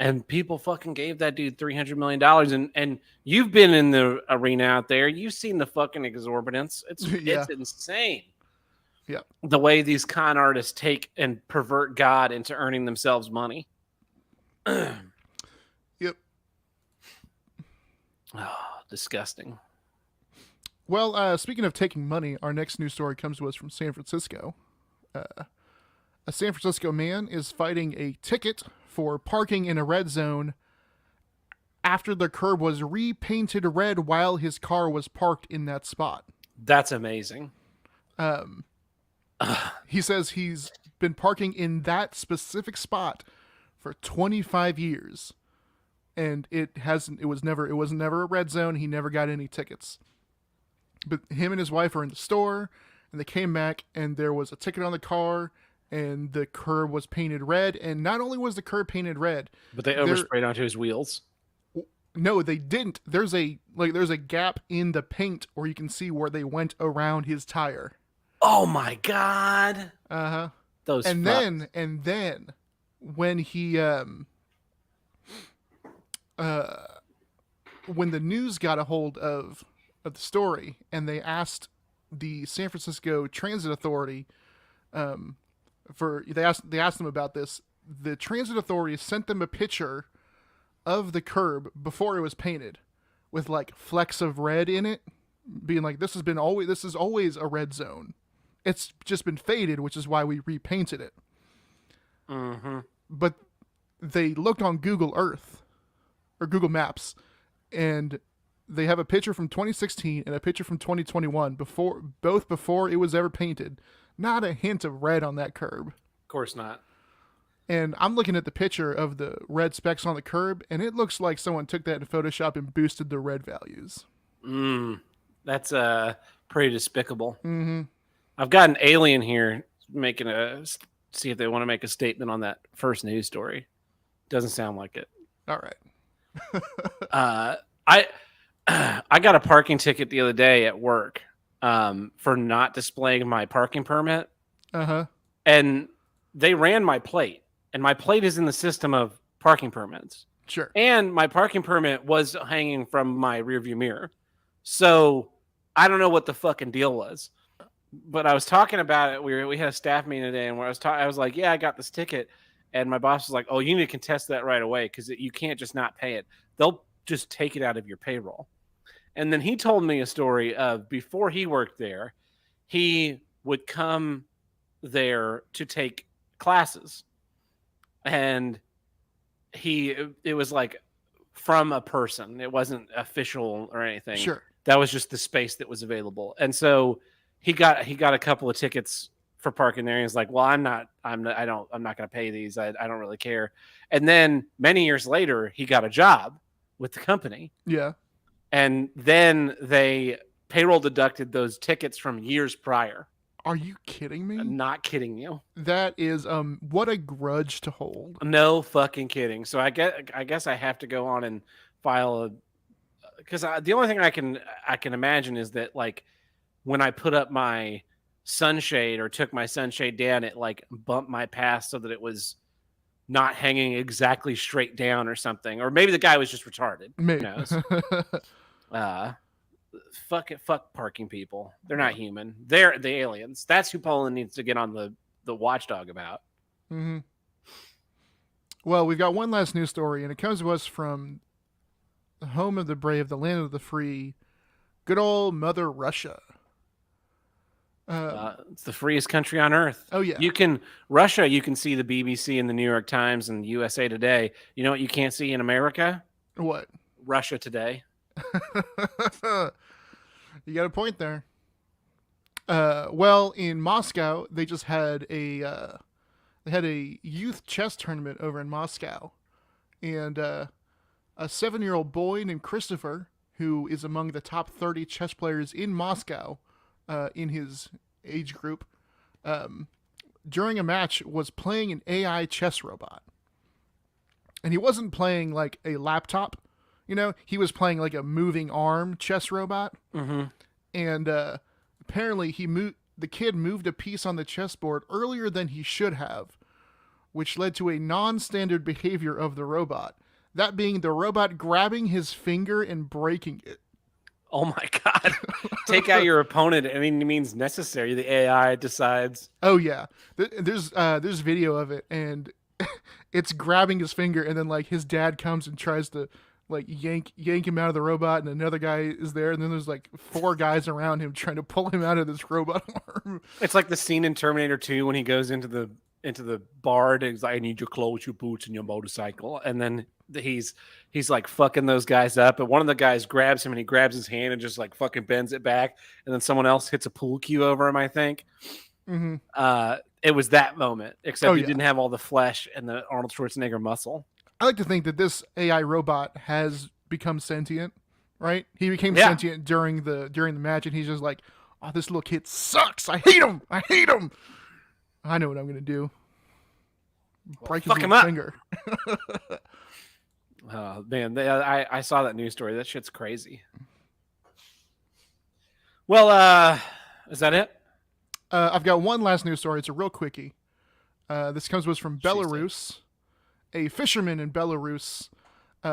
And people fucking gave that dude $300 million. And you've been in the arena out there. You've seen the fucking exorbitance. It's insane. Yep. The way these con artists take and pervert God into earning themselves money. Yep. Oh, disgusting. Well, speaking of taking money, our next news story comes to us from San Francisco. A San Francisco man is fighting a ticket for parking in a red zone after the curb was repainted red while his car was parked in that spot. That's amazing. He says he's been parking in that specific spot for 25 years, and it was never a red zone. He never got any tickets. But him and his wife are in the store, and they came back, and there was a ticket on the car, and the curb was painted red. And not only was the curb painted red, But they oversprayed onto his wheels. no, they didn't. There's a gap in the paint where you can see where they went around his tire. Oh my God. Uh-huh. Those And fucks. then when he when the news got a hold of the story, and they asked the San Francisco Transit Authority they asked them about this, the Transit Authority sent them a picture of the curb before it was painted with like flecks of red in it, being like, this is always a red zone. It's just been faded, which is why we repainted it. Mm-hmm. But they looked on Google Earth or Google Maps, and they have a picture from 2016 and a picture from 2021 before it was ever painted. Not a hint of red on that curb. Of course not. And I'm looking at the picture of the red specks on the curb, and it looks like someone took that in Photoshop and boosted the red values. That's pretty despicable. Mm-hmm. I've got an alien here making a see if they want to make a statement on that first news story. Doesn't sound like it. All right. I got a parking ticket the other day at work for not displaying my parking permit. Uh-huh. And they ran my plate. And my plate is in the system of parking permits. Sure. And my parking permit was hanging from my rearview mirror. So I don't know what the fucking deal was. But I was talking about it. We had a staff meeting today, and where I was like, yeah, I got this ticket. And my boss was like, oh, you need to contest that right away because you can't just not pay it. They'll just take it out of your payroll. And then he told me a story of before he worked there, he would come there to take classes. And it was like from a person. It wasn't official or anything. Sure. That was just the space that was available. And so he got a couple of tickets for parking there. And he's like, well, I'm not going to pay these. I don't really care. And then many years later, he got a job with the company. Yeah. And then they payroll deducted those tickets from years prior. Are you kidding me? I'm not kidding you. That is what a grudge to hold. No fucking kidding. So I guess I have to go on and file because the only thing I can imagine is that like when I put up my sunshade or took my sunshade down, it like bumped my pass so that it was not hanging exactly straight down or something. Or maybe the guy was just retarded. Maybe. Who knows? Fuck parking people. They're not human. They're the aliens. That's who Poland needs to get on the watchdog about. Mm-hmm. Well, we've got one last news story, and it comes to us from the home of the brave, the land of the free, good old Mother Russia. It's the freest country on earth. Oh yeah. You can see the BBC and the New York Times and USA Today. You know what you can't see in America? What? Russia Today. You got a point there. Well, in Moscow, they just had a youth chess tournament over in Moscow, and a 7-year-old boy named Christopher, who is among the top 30 chess players in Moscow, in his age group, during a match was playing an AI chess robot, and he wasn't playing like a laptop. You know, he was playing like a moving arm chess robot. Mm-hmm. And apparently the kid moved a piece on the chessboard earlier than he should have, which led to a non-standard behavior of the robot. That being the robot grabbing his finger and breaking it. Oh my God. Take out your opponent. I mean, it means necessary. The AI decides. Oh yeah. There's video of it, and it's grabbing his finger, and then like his dad comes and tries to like yank him out of the robot, and another guy is there, and then there's like 4 guys around him trying to pull him out of this robot arm. It's like the scene in Terminator 2 when he goes into the bar and he's like, I need your clothes, your boots, and your motorcycle. And then he's like fucking those guys up. And one of the guys grabs him and he grabs his hand and just like fucking bends it back. And then someone else hits a pool cue over him, I think. Mm-hmm. It was that moment, except he yeah. didn't have all the flesh and the Arnold Schwarzenegger muscle. I like to think that this AI robot has become sentient, right? He became sentient during the match, and he's just like, "Oh, this little kid sucks. I hate him. I hate him. I know what I'm gonna do. Break his little finger." Oh man, I saw that news story. That shit's crazy. Well, is that it? I've got one last news story. It's a real quickie. This comes to us from Belarus. A fisherman in Belarus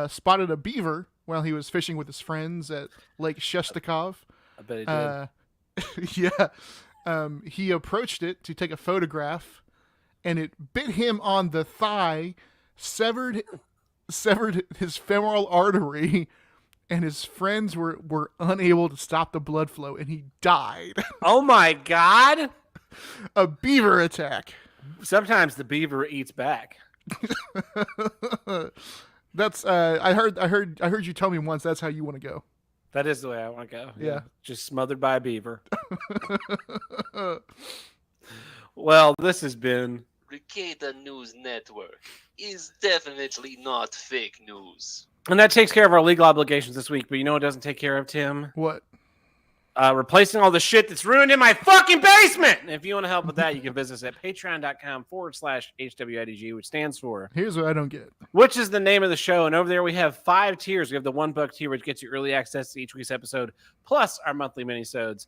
spotted a beaver while he was fishing with his friends at Lake Shestakov. I bet he did. Yeah. He approached it to take a photograph, and it bit him on the thigh, severed his femoral artery, and his friends were unable to stop the blood flow, and he died. Oh my God! A beaver attack. Sometimes the beaver eats back. That's I heard you tell me once that's how you want to go. That is the way I want to go. Yeah. Just smothered by a beaver. Well, this has been Ricada News Network is definitely not fake news. and that takes care of our legal obligations this week, but you know what it doesn't take care of, Tim? What? replacing all the shit that's ruined in my fucking basement. And if you want to help with that, you can visit us at patreon.com/HWIDG, which stands for Here's what I don't get. Which is the name of the show. And over there we have 5 tiers. We have the $1 tier, which gets you early access to each week's episode, plus our monthly minisodes.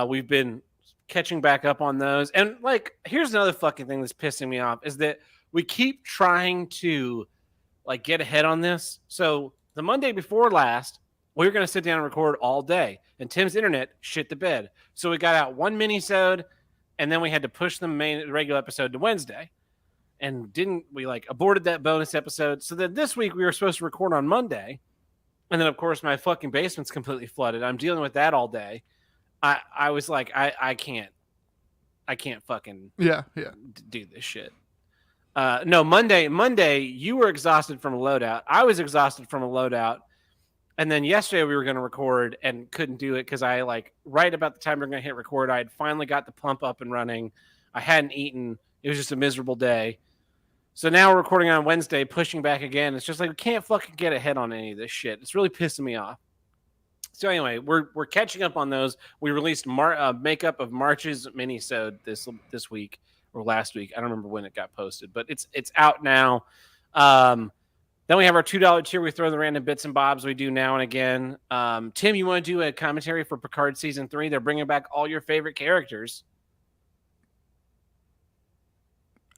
We've been catching back up on those. And like, here's another fucking thing that's pissing me off is that we keep trying to like get ahead on this. So the Monday before last, we were going to sit down and record all day, and Tim's internet shit the bed. So we got out 1 mini-sode, and then we had to push the regular episode to Wednesday. And we aborted that bonus episode. So then this week we were supposed to record on Monday. And then of course my fucking basement's completely flooded. I'm dealing with that all day. I was like, I can't fucking do this shit. No, Monday, you were exhausted from a loadout. I was exhausted from a loadout. And then yesterday we were going to record and couldn't do it because I right about the time we were going to hit record, I had finally got the pump up and running. I hadn't eaten. It was just a miserable day. So now we're recording on Wednesday, pushing back again. It's just like we can't fucking get ahead on any of this shit. It's really pissing me off. So anyway, we're catching up on those. We released makeup of March's minisode this week or last week. I don't remember when it got posted, but it's out now. Then we have our $2 tier. We throw the random bits and bobs we do now and again. Tim, you want to do a commentary for Picard Season 3? They're bringing back all your favorite characters.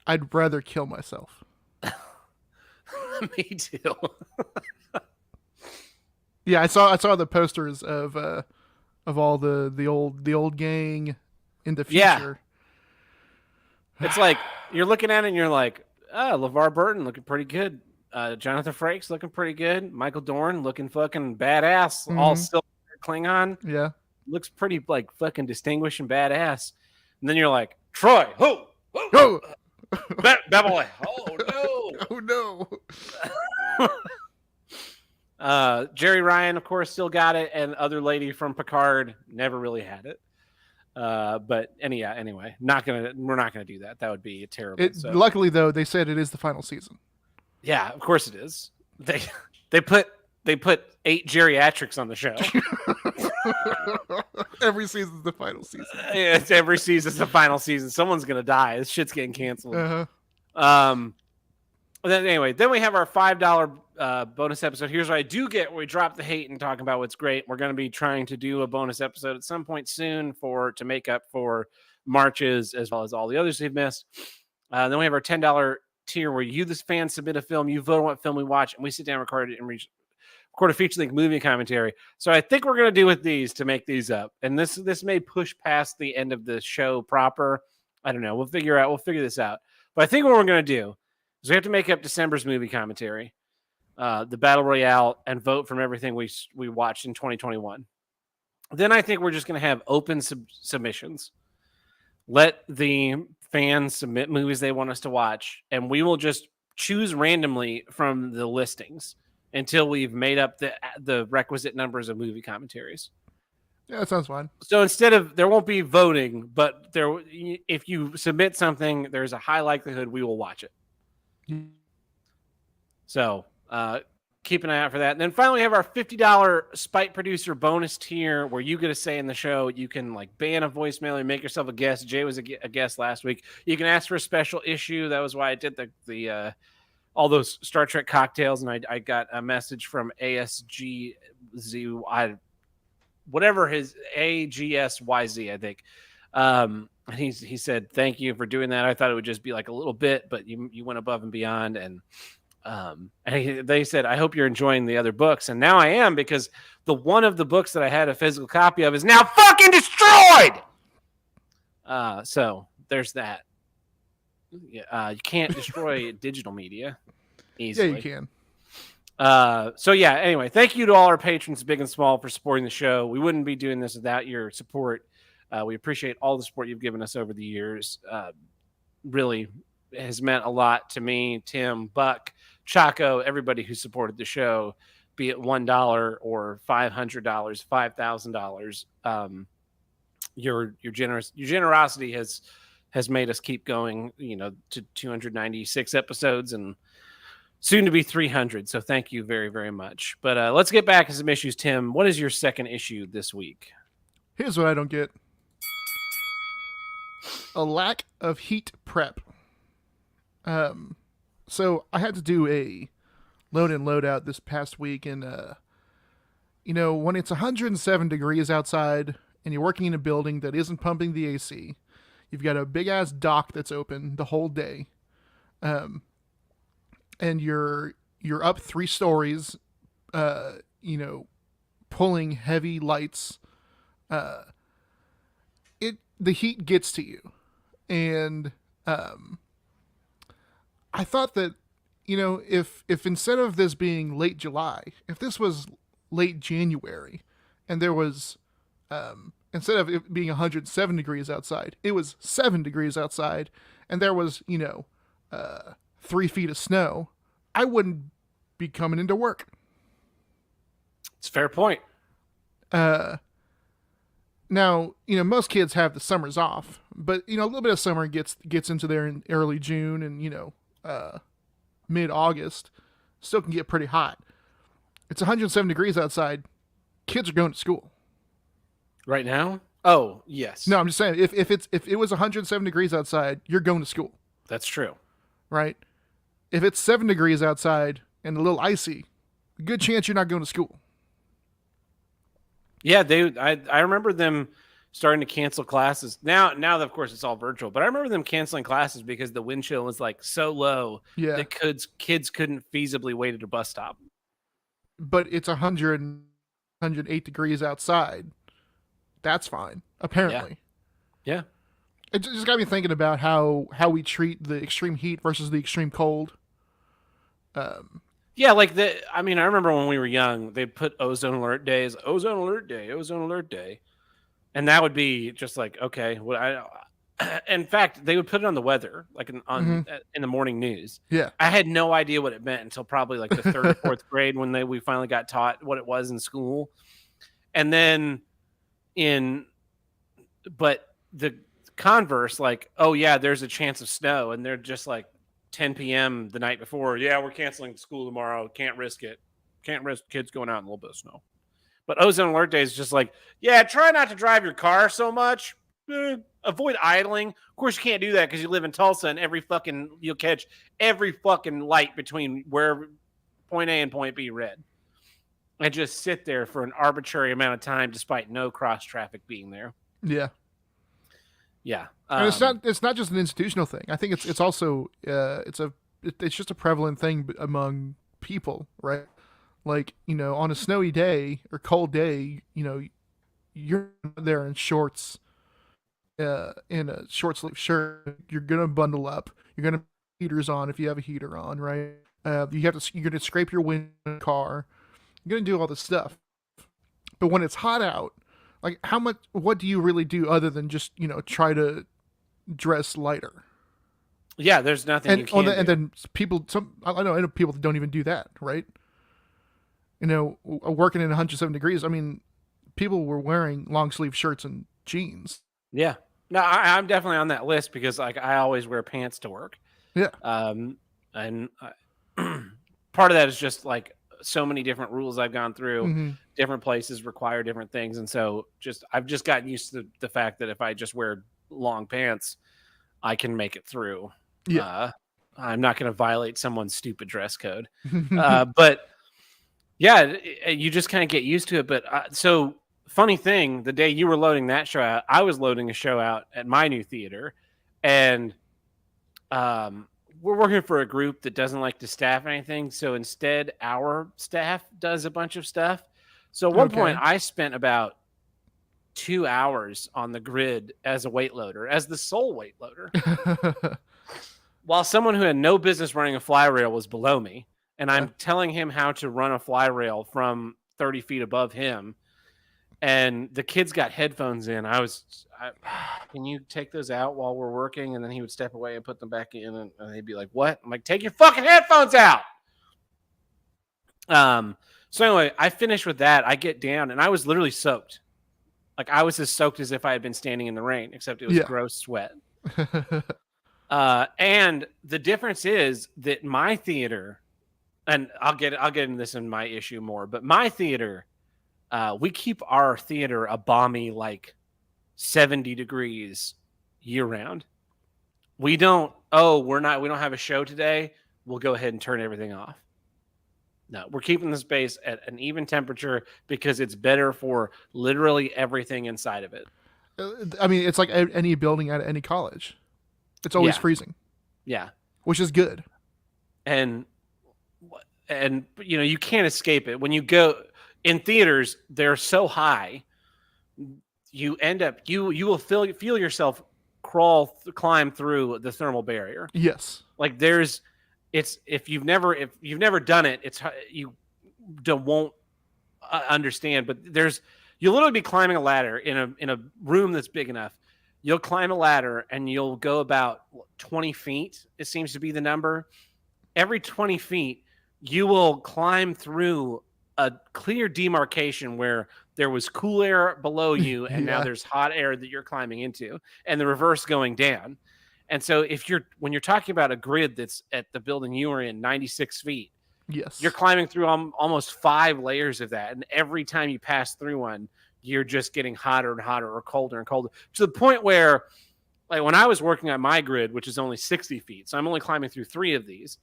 I'd rather kill myself. Me too. Yeah, I saw the posters of all the old gang in the future. Yeah. It's like you're looking at it and you're like, LeVar Burton looking pretty good. Jonathan Frakes looking pretty good. Michael Dorn looking fucking badass. Mm-hmm. All still Klingon. Yeah. Looks pretty fucking distinguished and badass. And then you're like, Troy, ho! Beverly. Oh no. Oh no. Jerry Ryan, of course, still got it, and other lady from Picard never really had it. But anyway, we're not gonna do that. That would be terrible. Luckily though, they said it is the final season. Yeah, of course it is. They put 8 geriatrics on the show. Every season's the final season. Yeah, every season's the final season. Someone's gonna die. This shit's getting canceled. Uh-huh. Then we have our $5 bonus episode. Here's what I do get where we drop the hate and talk about what's great. We're going to be trying to do a bonus episode at some point soon to make up for Marches as well as all the others we've missed. Then we have our $10 tier where you, the fan, submit a film. You vote on what film we watch, and we sit down and record it and record a feature-length movie commentary. So I think we're going to do with these to make these up. And this may push past the end of the show proper. I don't know. We'll figure this out. But I think what we're going to do is we have to make up December's movie commentary, the Battle Royale, and vote from everything we watched in 2021. Then I think we're just going to have open submissions. Let the fans submit movies they want us to watch, and we will just choose randomly from the listings until we've made up the requisite numbers of movie commentaries. Yeah, that sounds fine. So there won't be voting, but if you submit something, there's a high likelihood we will watch it. So keep an eye out for that. And then finally we have our $50 Spite Producer bonus tier where you get a say in the show. You can ban a voicemail and make yourself a guest. Jay was a guest last week. You can ask for a special issue. That was why I did the all those Star Trek cocktails, and I got a message from ASGZ, whatever his AGSYZ, I think. And he said, thank you for doing that. I thought it would just be a little bit, but you went above and beyond. And they said, I hope you're enjoying the other books. And now I am, because the one of the books that I had a physical copy of is now fucking destroyed. So there's that. You can't destroy digital media easily. Yeah, you can. So yeah, anyway, thank you to all our patrons, big and small, for supporting the show. We wouldn't be doing this without your support. We appreciate all the support you've given us over the years. Really has meant a lot to me, Tim, Buck, Chaco, everybody who supported the show, be it $1 or $500, $5,000. Your generosity has made us keep going, to 296 episodes and soon to be 300. So thank you very, very much. But let's get back to some issues. Tim, what is your second issue this week? Here's what I don't get: a lack of heat prep. So I had to do a load in load out this past week, and when it's 107 degrees outside and you're working in a building that isn't pumping the AC, you've got a big ass dock that's open the whole day, and you're up 3 stories, pulling heavy lights. The heat gets to you, and I thought that, if instead of this being late July, if this was late January, and there was, instead of it being 107 degrees outside, it was 7 degrees outside, and there was 3 feet of snow, I wouldn't be coming into work. It's a fair point. Now, most kids have the summers off, but a little bit of summer gets into there in early June and mid-August. Still can get pretty hot. It's 107 degrees outside. Kids are going to school right now. Oh yes. No, I'm just saying, if it was 107 degrees outside, you're going to school. That's true. Right? If it's 7 degrees outside and a little icy, good chance you're not going to school. Yeah, I remember them starting to cancel classes. Now of course it's all virtual, but I remember them canceling classes because the wind chill was like so low that kids couldn't feasibly wait at a bus stop. But it's 108 degrees outside. That's fine, apparently. Yeah. It just got me thinking about how we treat the extreme heat versus the extreme cold. Yeah, I remember when we were young, they'd put ozone alert days, ozone alert day. And that would be just like, okay, in fact, they would put it on the weather, like in the morning news. Yeah. I had no idea what it meant until probably like the 3rd or 4th grade when we finally got taught what it was in school. And then but the converse, like, oh yeah, there's a chance of snow, and they're just like 10 p.m. the night before. Yeah, we're canceling school tomorrow. Can't risk it. Can't risk kids going out in a little bit of snow. But ozone alert day is just like, yeah, try not to drive your car so much. Avoid idling. Of course, you can't do that because you live in Tulsa, and you'll catch every fucking light between where point A and point B red, and just sit there for an arbitrary amount of time despite no cross traffic being there. Yeah. Yeah. And it's not just an institutional thing. I think it's also it's just a prevalent thing among people, right? Like, on a snowy day or cold day, you're there in shorts, in a short sleeve shirt. You're gonna bundle up. You're gonna put heaters on if you have a heater on, right? You're gonna scrape your window in the car. You're gonna do all this stuff. But when it's hot out, like, what do you really do other than just try to dress lighter? Yeah, there's nothing you can do. And then I know people that don't even do that, right? Working in 107 degrees, I mean, people were wearing long sleeve shirts and jeans. Yeah. No, I'm definitely on that list because like I always wear pants to work. Yeah. And part of that is just like so many different rules I've gone through. Mm-hmm. Different places require different things, and so I've just gotten used to the fact that if I just wear long pants, I can make it through. Yeah. I'm not going to violate someone's stupid dress code. But yeah, you just kind of get used to it. But so funny thing, the day you were loading that show out, I was loading a show out at my new theater, and we're working for a group that doesn't like to staff anything. So instead, our staff does a bunch of stuff. So at one point, I spent about 2 hours on the grid as a weight loader, as the sole weight loader, while someone who had no business running a fly rail was below me. And I'm telling him how to run a fly rail from 30 feet above him. And the kids got headphones in. Can you take those out while we're working? And then he would step away and put them back in. And they'd be like, what? I'm like, take your fucking headphones out. So anyway, I finished with that. I get down and I was literally soaked. Like I was as soaked as if I had been standing in the rain, except it was gross sweat. And the difference is that my theater, and I'll get into this in my issue more, but my theater, we keep our theater a balmy like 70 degrees year round. We don't, we don't have a show today. We'll go ahead and turn everything off. No, we're keeping the space at an even temperature because it's better for literally everything inside of it. I mean, it's like any building at any college. It's always freezing. Yeah. Which is good. And you know, you can't escape it. When you go in theaters, they're so high, you end up you will feel yourself climb through the thermal barrier. Yes. Like if you've never done it, you won't understand, but you'll literally be climbing a ladder in a room that's big enough. You'll climb a ladder and you'll go about 20 feet. It seems to be the number. Every 20 feet, you will climb through a clear demarcation where there was cool air below you and now there's hot air that you're climbing into, and the reverse going down. And so when you're talking about a grid that's at the building you were in 96 feet, yes, you're climbing through almost 5 layers of that. And every time you pass through one, you're just getting hotter and hotter or colder and colder, to the point where, like, when I was working on my grid, which is only 60 feet, so I'm only climbing through 3 of these,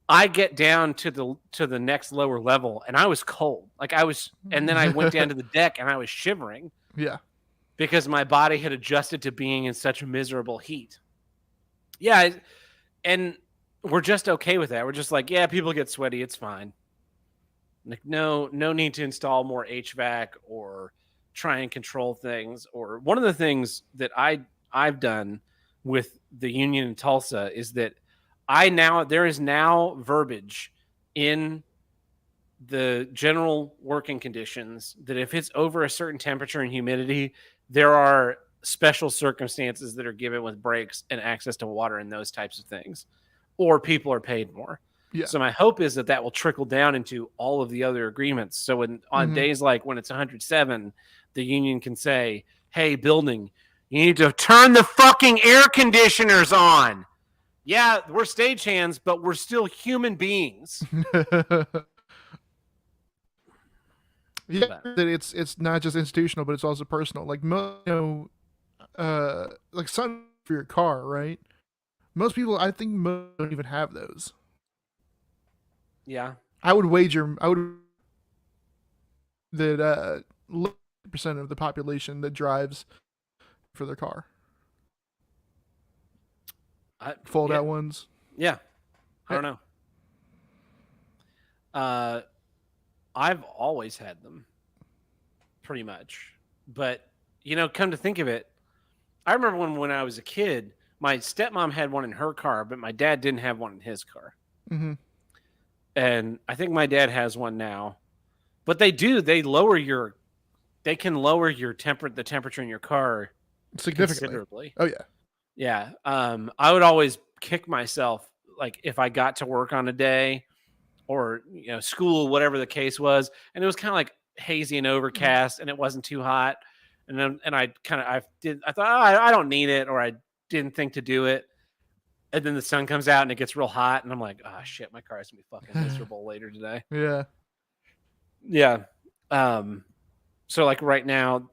I get down to the next lower level and I was cold. And then I went down to the deck and I was shivering. Yeah. Because my body had adjusted to being in such miserable heat. Yeah. And we're just okay with that. We're just like, yeah, people get sweaty. It's fine. Like, no need to install more HVAC or try and control things. Or one of the things that I've done with the union in Tulsa is that there is now verbiage in the general working conditions that if it's over a certain temperature and humidity, there are special circumstances that are given with breaks and access to water and those types of things, or people are paid more. Yeah. So my hope is that will trickle down into all of the other agreements. So on days like when it's 107, the union can say, hey, building, you need to turn the fucking air conditioners on. Yeah, we're stagehands, but we're still human beings. Yeah, that it's not just institutional, but it's also personal. Like like sun for your car, right? Most people, I think, don't even have those. Yeah, I would wager that 50% of the population that drives for their car. Fold out ones. Yeah. I don't know. I've always had them, pretty much. But, come to think of it, I remember when I was a kid, my stepmom had one in her car, but my dad didn't have one in his car. Mm-hmm. And I think my dad has one now. But they can lower the temperature in your car significantly. Oh, yeah. Yeah. I would always kick myself, like, if I got to work on a day or, school, whatever the case was, and it was kind of like hazy and overcast and it wasn't too hot. And then, I thought, I don't need it, or I didn't think to do it. And then the sun comes out and it gets real hot. And I'm like, oh shit, my car is gonna be fucking miserable later today. Yeah. Yeah. So like right now,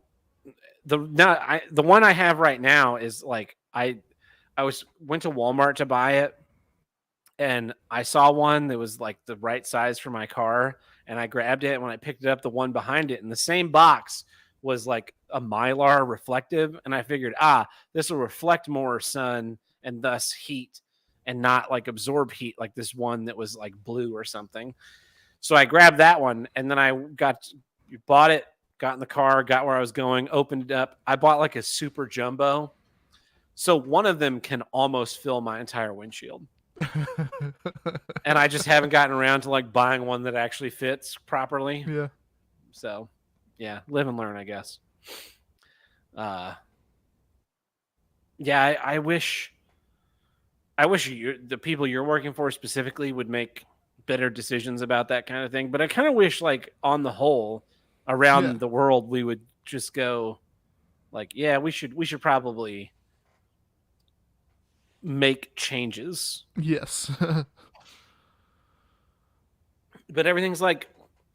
the one I have right now is like, I went to Walmart to buy it, and I saw one that was like the right size for my car, and I grabbed it. And when I picked it up, the one behind it in the same box was like a Mylar reflective, and I figured, this will reflect more sun and thus heat, and not like absorb heat like this one that was like blue or something. So I grabbed that one, and then I bought it, got in the car, got where I was going, opened it up. I bought like a super jumbo. So one of them can almost fill my entire windshield. And I just haven't gotten around to like buying one that actually fits properly. Yeah. So, yeah, live and learn, I guess. Yeah, I wish the people you're working for specifically would make better decisions about that kind of thing. But I kind of wish, like, on the whole, around the world, we would just go, like, yeah, we should probably make changes. Yes. But everything's like,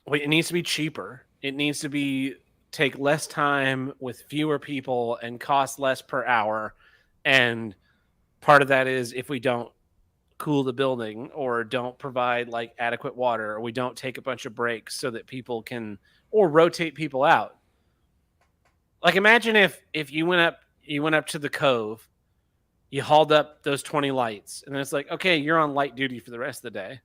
wait, it needs to be cheaper. It needs to take less time with fewer people and cost less per hour. And part of that is if we don't cool the building or don't provide like adequate water, or we don't take a bunch of breaks so that people can, or rotate people out. Like imagine if you went up to the cove, you hauled up those 20 lights, and then it's like, okay, you're on light duty for the rest of the day.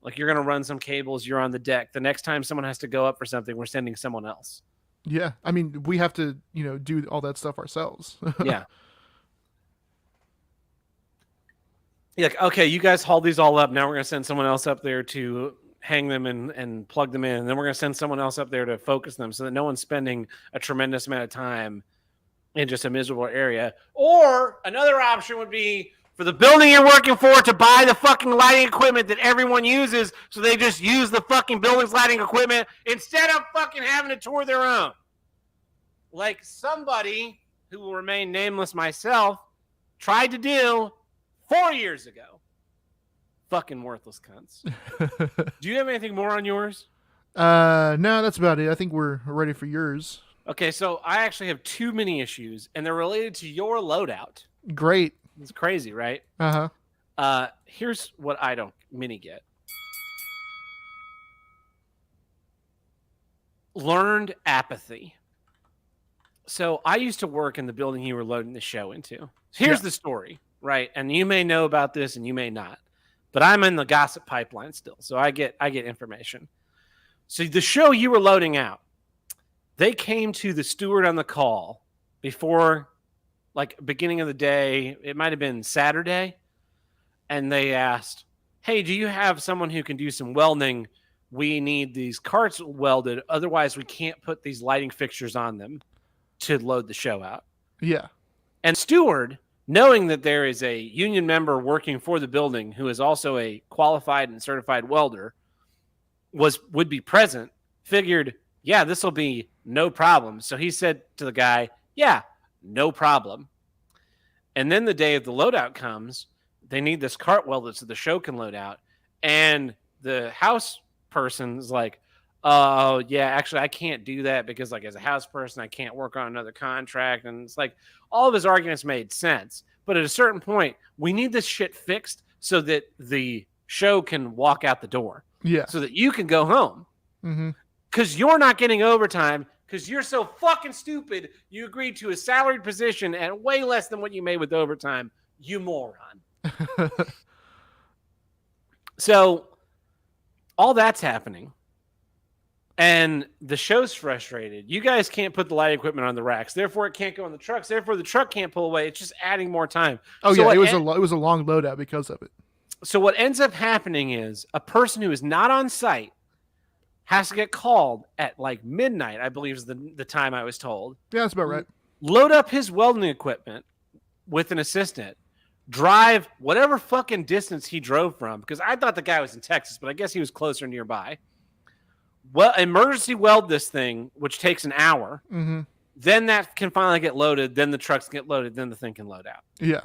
Like you're going to run some cables, you're on the deck. The next time someone has to go up for something, we're sending someone else. Yeah. I mean, we have to, do all that stuff ourselves. Yeah. You're like, okay, you guys hauled these all up. Now we're going to send someone else up there to hang them and plug them in. And then we're going to send someone else up there to focus them so that no one's spending a tremendous amount of time in just a miserable area. Or another option would be for the building you're working for to buy the fucking lighting equipment that everyone uses, so they just use the fucking building's lighting equipment instead of fucking having to tour their own. Like somebody who will remain nameless, myself, tried to do 4 years ago. Fucking worthless cunts. Do you have anything more on yours? No, that's about it. I think we're ready for yours. Okay, so I actually have 2 mini issues, and they're related to your loadout. Great. It's crazy, right? Uh-huh. Here's what I don't mini get. Learned apathy. So I used to work in the building you were loading the show into. Here's the story, right? And you may know about this and you may not. But I'm in the gossip pipeline still, so I get information. So the show you were loading out, they came to the steward on the call before, like, beginning of the day. It might have been Saturday. And they asked, hey, do you have someone who can do some welding? We need these carts welded. Otherwise, we can't put these lighting fixtures on them to load the show out. Yeah. And steward, knowing that there is a union member working for the building who is also a qualified and certified welder, would be present, figured, yeah, this will be no problem. So he said to the guy, yeah, no problem. And then the day of the loadout comes, they need this cart welded so the show can load out. And the house person's like, oh, yeah, actually, I can't do that because, like, as a house person, I can't work on another contract. And it's like all of his arguments made sense. But at a certain point, we need this shit fixed so that the show can walk out the door. Yeah. So that you can go home. Mm-hmm. Because you're not getting overtime because you're so fucking stupid. You agreed to a salaried position at way less than what you made with overtime. You moron. So all that's happening. And the show's frustrated. You guys can't put the lighting equipment on the racks. Therefore, it can't go on the trucks. Therefore, the truck can't pull away. It's just adding more time. Oh, so yeah, it was a long loadout because of it. So what ends up happening is a person who is not on site has to get called at like midnight, I believe is the time I was told. Yeah, that's about right. Load up his welding equipment with an assistant. Drive whatever fucking distance he drove from, because I thought the guy was in Texas, but I guess he was closer nearby. Well, emergency weld this thing, which takes an hour. Mm-hmm. Then that can finally get loaded. Then the trucks get loaded. Then the thing can load out. Yeah.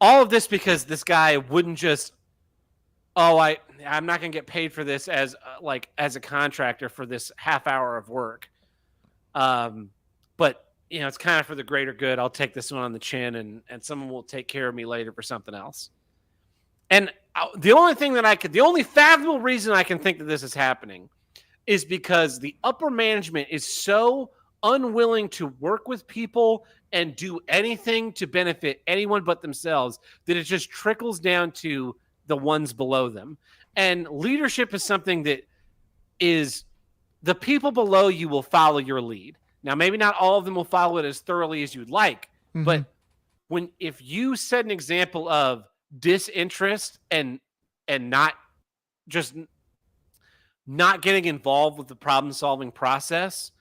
All of this because this guy wouldn't just, I'm not going to get paid for this as a contractor for this half hour of work. But it's kind of for the greater good. I'll take this one on the chin, and someone will take care of me later for something else. And the only fathomable reason I can think that this is happening is because the upper management is so unwilling to work with people and do anything to benefit anyone but themselves that it just trickles down to the ones below them. And leadership is something that is the people below you will follow your lead. Now, maybe not all of them will follow it as thoroughly as you'd like, but if you set an example of disinterest and not getting involved with the problem-solving process,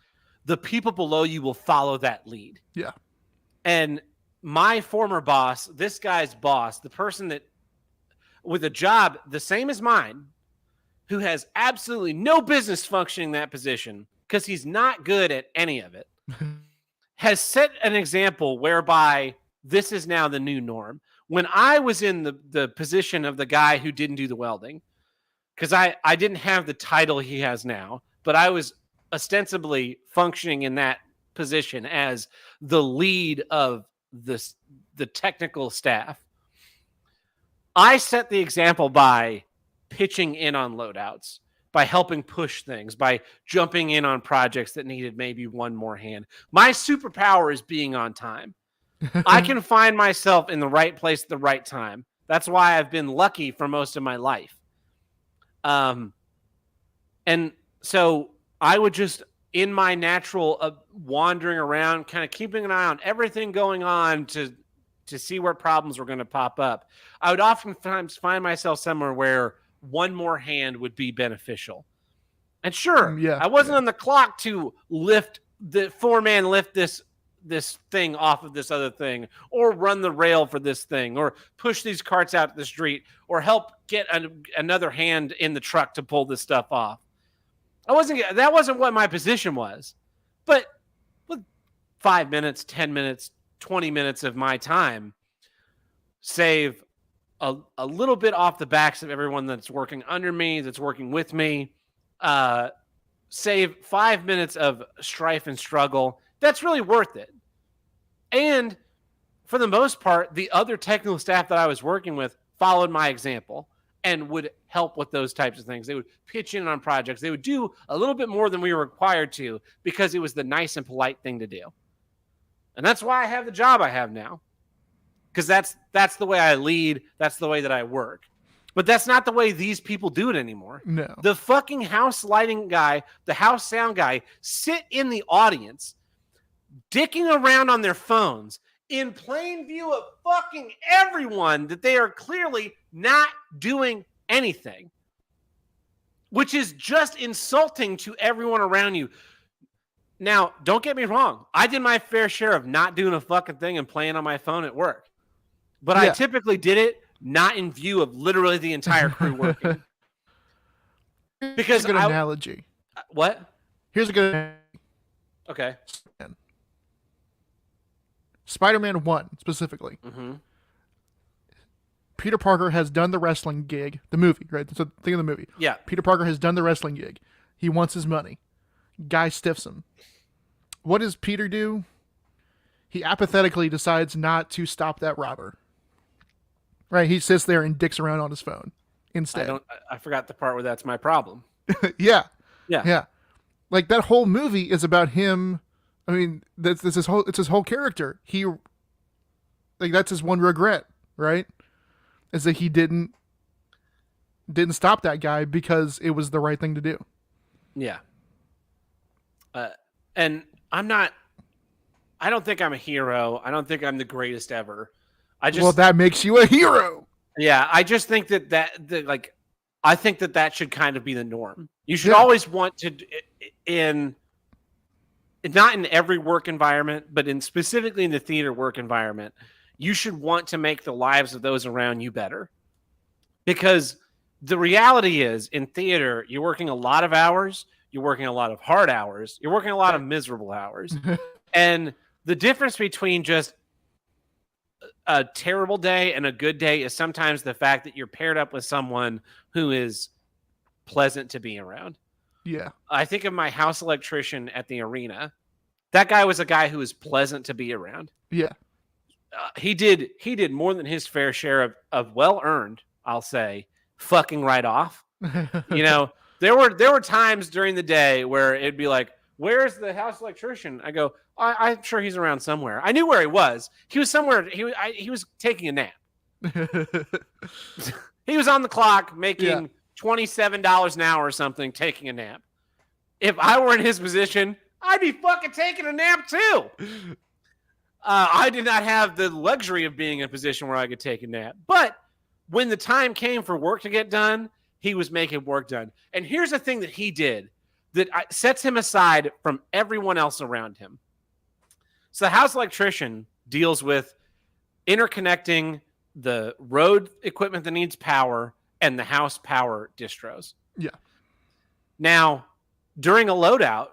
the people below you will follow that lead. Yeah. And my former boss, this guy's boss, the person that with a job the same as mine, who has absolutely no business functioning in that position because he's not good at any of it, has set an example whereby this is now the new norm. When I was in the position of the guy who didn't do the welding, because I didn't have the title he has now, but I was ostensibly functioning in that position as the lead of the technical staff, I set the example by pitching in on loadouts, by helping push things, by jumping in on projects that needed maybe one more hand. My superpower is being on time. I can find myself in the right place at the right time. That's why I've been lucky for most of my life. And so I would just, in my natural wandering around, kind of keeping an eye on everything going on to see where problems were going to pop up, I would oftentimes find myself somewhere where one more hand would be beneficial. And sure, I wasn't on the clock to lift the 4-man lift this thing off of this other thing, or run the rail for this thing, or push these carts out to the street, or help get another hand in the truck to pull this stuff off. That wasn't what my position was. But with 5 minutes, 10 minutes, 20 minutes of my time, save a little bit off the backs of everyone that's working under me, that's working with me, save 5 minutes of strife and struggle, that's really worth it. And for the most part, the other technical staff that I was working with followed my example and would help with those types of things. They would pitch in on projects. They would do a little bit more than we were required to because it was the nice and polite thing to do. And that's why I have the job I have now. Because that's the way I lead. That's the way that I work. But that's not the way these people do it anymore. No. The fucking house lighting guy, the house sound guy, sit in the audience, dicking around on their phones in plain view of fucking everyone that they are clearly not doing anything, which is just insulting to everyone around you. Now, don't get me wrong. I did my fair share of not doing a fucking thing and playing on my phone at work. But I typically did it not in view of literally the entire crew working. Because Here's a good analogy. What? Here's a good. Okay. Spider-Man 1 specifically. Mm-hmm. Peter Parker has done the wrestling gig, the movie, right? So think of the movie. Yeah. Peter Parker has done the wrestling gig. He wants his money. Guy stiffs him. What does Peter do? He apathetically decides not to stop that robber. Right? He sits there and dicks around on his phone instead. I forgot the part where that's my problem. Yeah. Yeah. Yeah. Like that whole movie is about him. I mean, it's his whole character. That's his one regret, right? Is that he didn't stop that guy because it was the right thing to do. Yeah. And I don't think I'm a hero. I don't think I'm the greatest ever. Well, that makes you a hero. Yeah. I just think I think that should kind of be the norm. You should always want to, not in every work environment, but specifically in the theater work environment, you should want to make the lives of those around you better. Because the reality is, in theater, you're working a lot of hours, you're working a lot of hard hours, you're working a lot of miserable hours. And the difference between just a terrible day and a good day is sometimes the fact that you're paired up with someone who is pleasant to be around. Yeah. I think of my house electrician at the arena. That guy was a guy who was pleasant to be around. Yeah. He did more than his fair share of well-earned, I'll say, fucking right off. There were times during the day where it'd be like, where's the house electrician? I go, I'm sure he's around somewhere. I knew where he was. He was somewhere. He was taking a nap. He was on the clock making $27 an hour or something, taking a nap. If I were in his position, I'd be fucking taking a nap too. I did not have the luxury of being in a position where I could take a nap. But when the time came for work to get done, he was making work done. And here's the thing that he did that sets him aside from everyone else around him. So the house electrician deals with interconnecting the road equipment that needs power and the house power distros. Yeah. Now, during a loadout,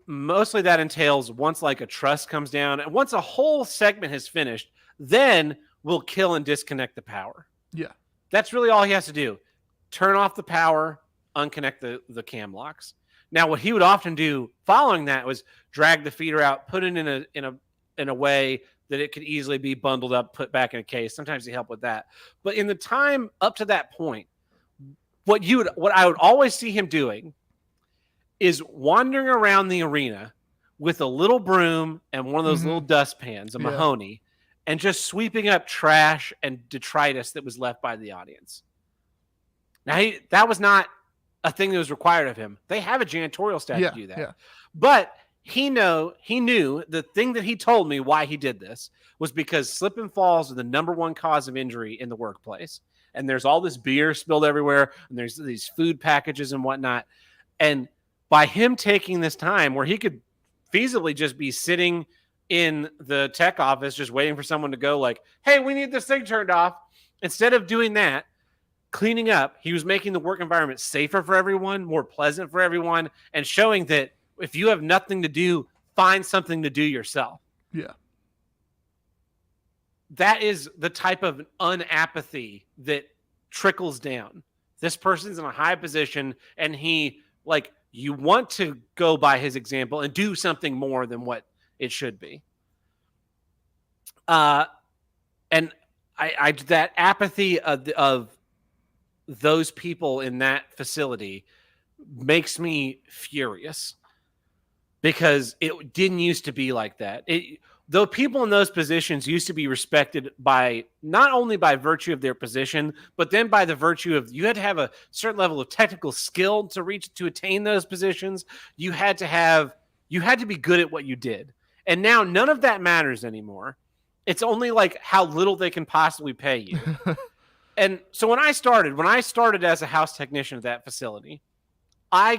mostly that entails once like a truss comes down and once a whole segment has finished, then we'll kill and disconnect the power. Yeah. That's really all he has to do. Turn off the power, unconnect the cam locks. Now, what he would often do following that was drag the feeder out, put it in a way that it could easily be bundled up, put back in a case. Sometimes he helped with that. But in the time up to that point, what I would always see him doing is wandering around the arena with a little broom and one of those little dustpans, a Mahoney, and just sweeping up trash and detritus that was left by the audience. Now, that was not a thing that was required of him. They have a janitorial staff to do that. Yeah. But he knew the thing that he told me why he did this was because slip and falls are the number one cause of injury in the workplace. And there's all this beer spilled everywhere, and there's these food packages and whatnot. And by him taking this time where he could feasibly just be sitting in the tech office just waiting for someone to go like, hey, we need this thing turned off. Instead of doing that, cleaning up, he was making the work environment safer for everyone, more pleasant for everyone, and showing that if you have nothing to do, find something to do yourself. Yeah. That is the type of unapathy that trickles down. This person's in a high position, and you want to go by his example and do something more than what it should be. And I that apathy of those people in that facility makes me furious, because it didn't used to be like that. Though people in those positions used to be respected by not only by virtue of their position, but then by the virtue of you had to have a certain level of technical skill to attain those positions. You had to be good at what you did. And now none of that matters anymore. It's only like how little they can possibly pay you. And so when I started as a house technician at that facility, I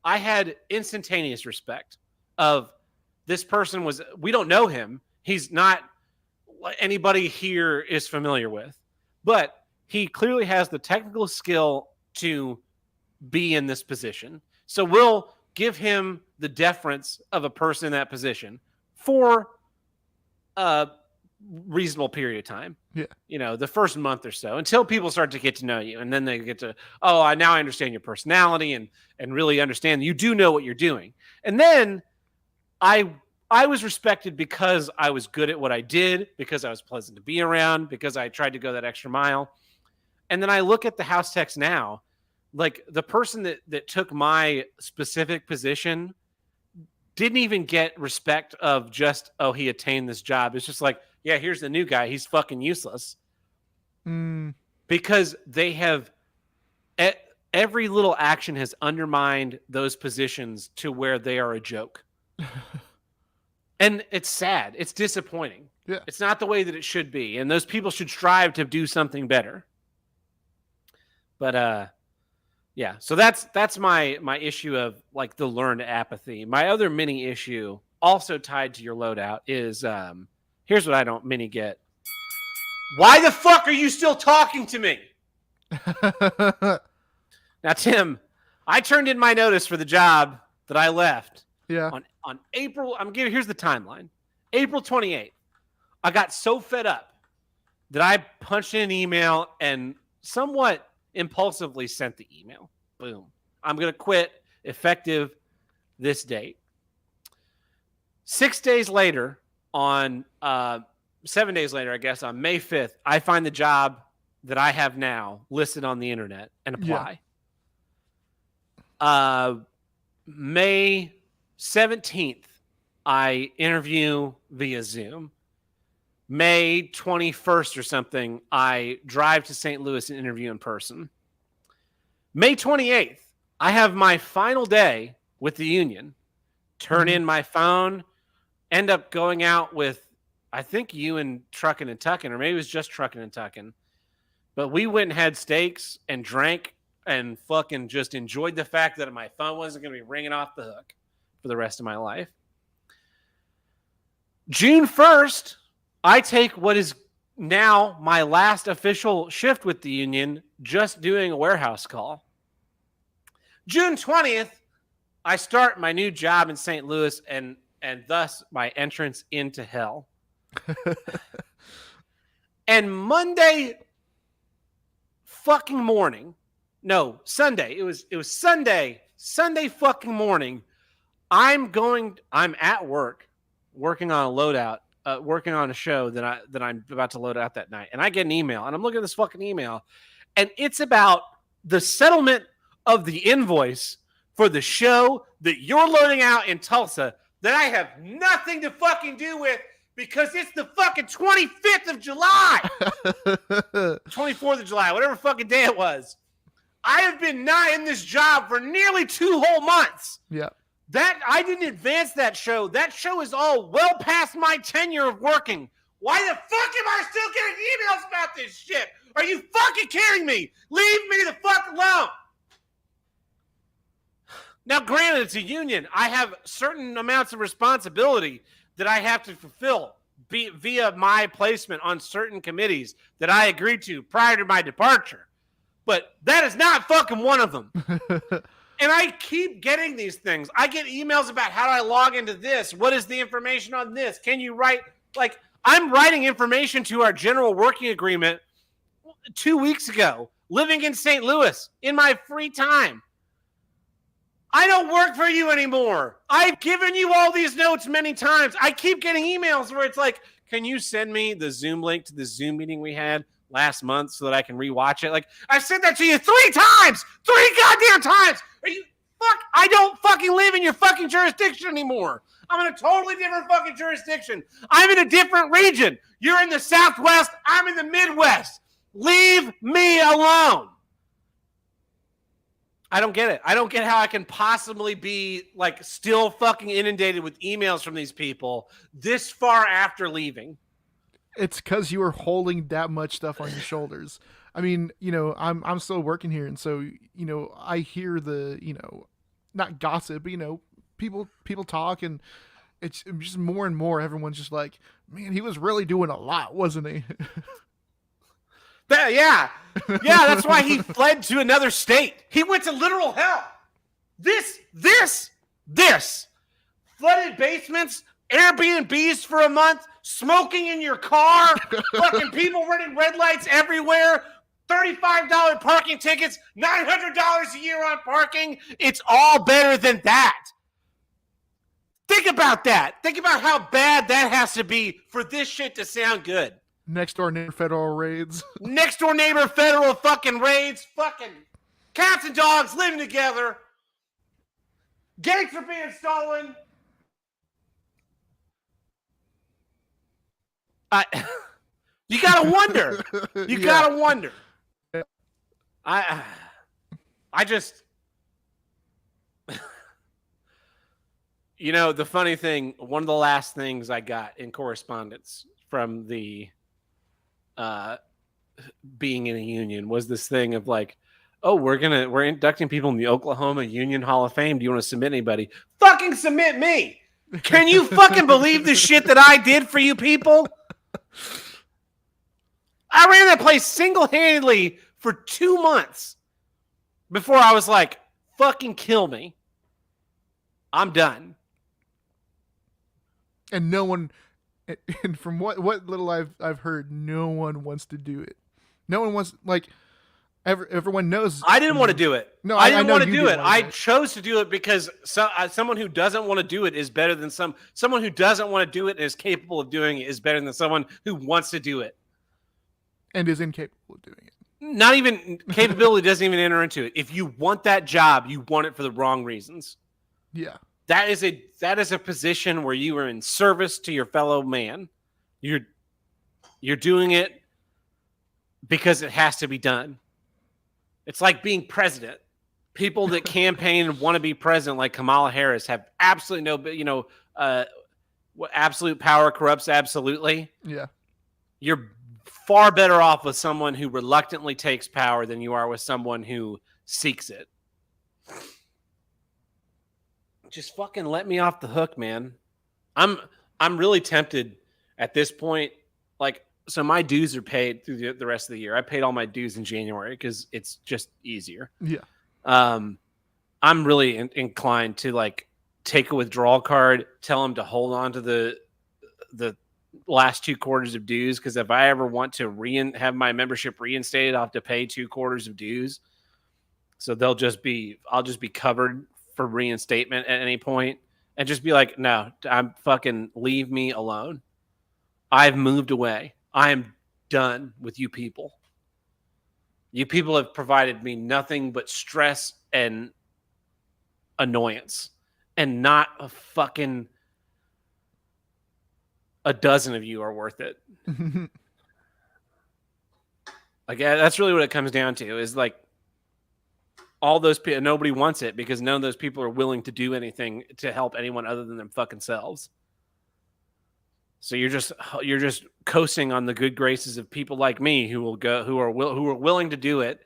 had instantaneous respect of this person. We don't know him. He's not anybody here is familiar with, but he clearly has the technical skill to be in this position. So we'll give him the deference of a person in that position for a reasonable period of time. Yeah. The first month or so, until people start to get to know you, and then they get to, now I understand your personality and really understand you do know what you're doing. And then I was respected because I was good at what I did, because I was pleasant to be around, because I tried to go that extra mile. And then I look at the house techs now, like the person that took my specific position didn't even get respect of just, he attained this job. It's just like, yeah, here's the new guy. He's fucking useless. Because they have every little action has undermined those positions to where they are a joke. And it's sad. It's disappointing. Yeah. It's not the way that it should be. And those people should strive to do something better. But yeah, so that's my issue of like the learned apathy. My other mini issue, also tied to your loadout, is here's what I don't mini get. Why the fuck are you still talking to me? Now, Tim, I turned in my notice for the job that I left. Yeah. On April, here's the timeline. April 28th. I got so fed up that I punched in an email and somewhat impulsively sent the email. Boom. I'm going to quit effective this date. 6 days later, 7 days later, I guess, on May 5th, I find the job that I have now listed on the internet and apply. Yeah. May 17th, I interview via Zoom. May 21st or something, I drive to St. Louis and interview in person. May 28th, I have my final day with the union. Turn in my phone, end up going out with, I think, you and Truckin' and Tuckin', or maybe it was just Truckin' and Tuckin'. But we went and had steaks and drank and fucking just enjoyed the fact that my phone wasn't going to be ringing off the hook for the rest of my life. June 1st, I take what is now my last official shift with the union, just doing a warehouse call. June 20th, I start my new job in St. Louis and thus my entrance into hell. And Monday fucking morning, no, Sunday. It was Sunday, Sunday fucking morning, I'm at work, working on a loadout, working on a show that I'm about to load out that night, and I get an email, and I'm looking at this fucking email, and it's about the settlement of the invoice for the show that you're loading out in Tulsa that I have nothing to fucking do with because it's the fucking 25th of July, 24th of July, whatever fucking day it was. I have been not in this job for nearly 2 whole months. Yeah. That I didn't advance that show. That show is all well past my tenure of working. Why the fuck am I still getting emails about this shit? Are you fucking kidding me? Leave me the fuck alone. Now, granted, it's a union. I have certain amounts of responsibility that I have to fulfill via my placement on certain committees that I agreed to prior to my departure. But that is not fucking one of them. And I keep getting these things. I get emails about how do I log into this? What is the information on this? Can you write? Like, I'm writing information to our general working agreement 2 weeks ago, living in St. Louis in my free time. I don't work for you anymore. I've given you all these notes many times. I keep getting emails where it's like, can you send me the Zoom link to the Zoom meeting we had last month so that I can rewatch it? Like, I sent that to you 3 times, 3 goddamn times. Are you fuck? I don't fucking live in your fucking jurisdiction anymore. I'm in a totally different fucking jurisdiction. I'm in a different region. You're in the Southwest. I'm in the Midwest. Leave me alone. I don't get it. I don't get how I can possibly be like still fucking inundated with emails from these people this far after leaving. It's because you were holding that much stuff on your shoulders. I mean, you know, I'm still working here, and so, you know, I hear the, you know, not gossip, but, you know, people talk, and it's just more and more. Everyone's just like, man, he was really doing a lot, wasn't he? Yeah, that's why he fled to another state. He went to literal hell. This flooded basements, Airbnbs for a month, smoking in your car, fucking people running red lights everywhere, $35 parking tickets, $900 a year on parking. It's all better than that. Think about that. Think about how bad that has to be for this shit to sound good. Next door neighbor federal raids. Next door neighbor federal fucking raids. Fucking cats and dogs living together. Gates are being stolen. You gotta wonder. You gotta wonder. I just, you know, the funny thing, one of the last things I got in correspondence from the being in a union was this thing of like, oh, we're inducting people in the Oklahoma Union Hall of Fame. Do you want to submit anybody? Fucking submit me. Can you fucking believe the shit that I did for you people? I ran that place single-handedly for 2 months before I was like, fucking kill me. I'm done. And no one, and from what little I've heard, no one wants to do it. No one wants, like, everyone knows. I didn't want to do it. No, I didn't want to do it. I it. chose to do it because someone who doesn't want to do it is better than someone who doesn't want to do it and is capable of doing it is better than someone who wants to do it. And is incapable of doing it. Not even capability doesn't even enter into it. If you want that job, you want it for the wrong reasons. Yeah. That is a position where you are in service to your fellow man. You're doing it because it has to be done. It's like being president. People that campaign and want to be president, like Kamala Harris, have absolutely no, you know, absolute power corrupts absolutely. Yeah. You're far better off with someone who reluctantly takes power than you are with someone who seeks it. Just fucking let me off the hook, man. I'm really tempted at this point. Like, so my dues are paid through the rest of the year. I paid all my dues in January because it's just easier. Yeah. I'm really inclined to like take a withdrawal card, tell them to hold on to the last 2 quarters of dues, because if I ever want to have my membership reinstated, I'll have to pay 2 quarters of dues. So I'll just be covered for reinstatement at any point and just be like, no, I'm fucking leave me alone. I've moved away. I am done with you people. You people have provided me nothing but stress and annoyance, and not a dozen of you are worth it. Like, that's really what it comes down to, is like all those people, nobody wants it because none of those people are willing to do anything to help anyone other than them fucking selves. So you're just coasting on the good graces of people like me who are willing to do it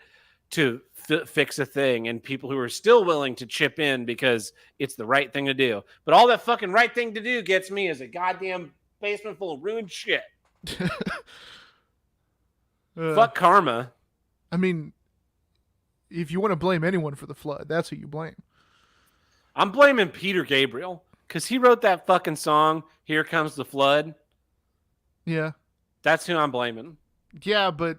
to fix a thing, and people who are still willing to chip in because it's the right thing to do. But all that fucking right thing to do gets me is a goddamn basement full of ruined shit. Fuck karma. I mean, if you want to blame anyone for the flood, that's who you blame. I'm blaming Peter Gabriel because he wrote that fucking song, Here Comes the Flood. Yeah. That's who I'm blaming. Yeah, but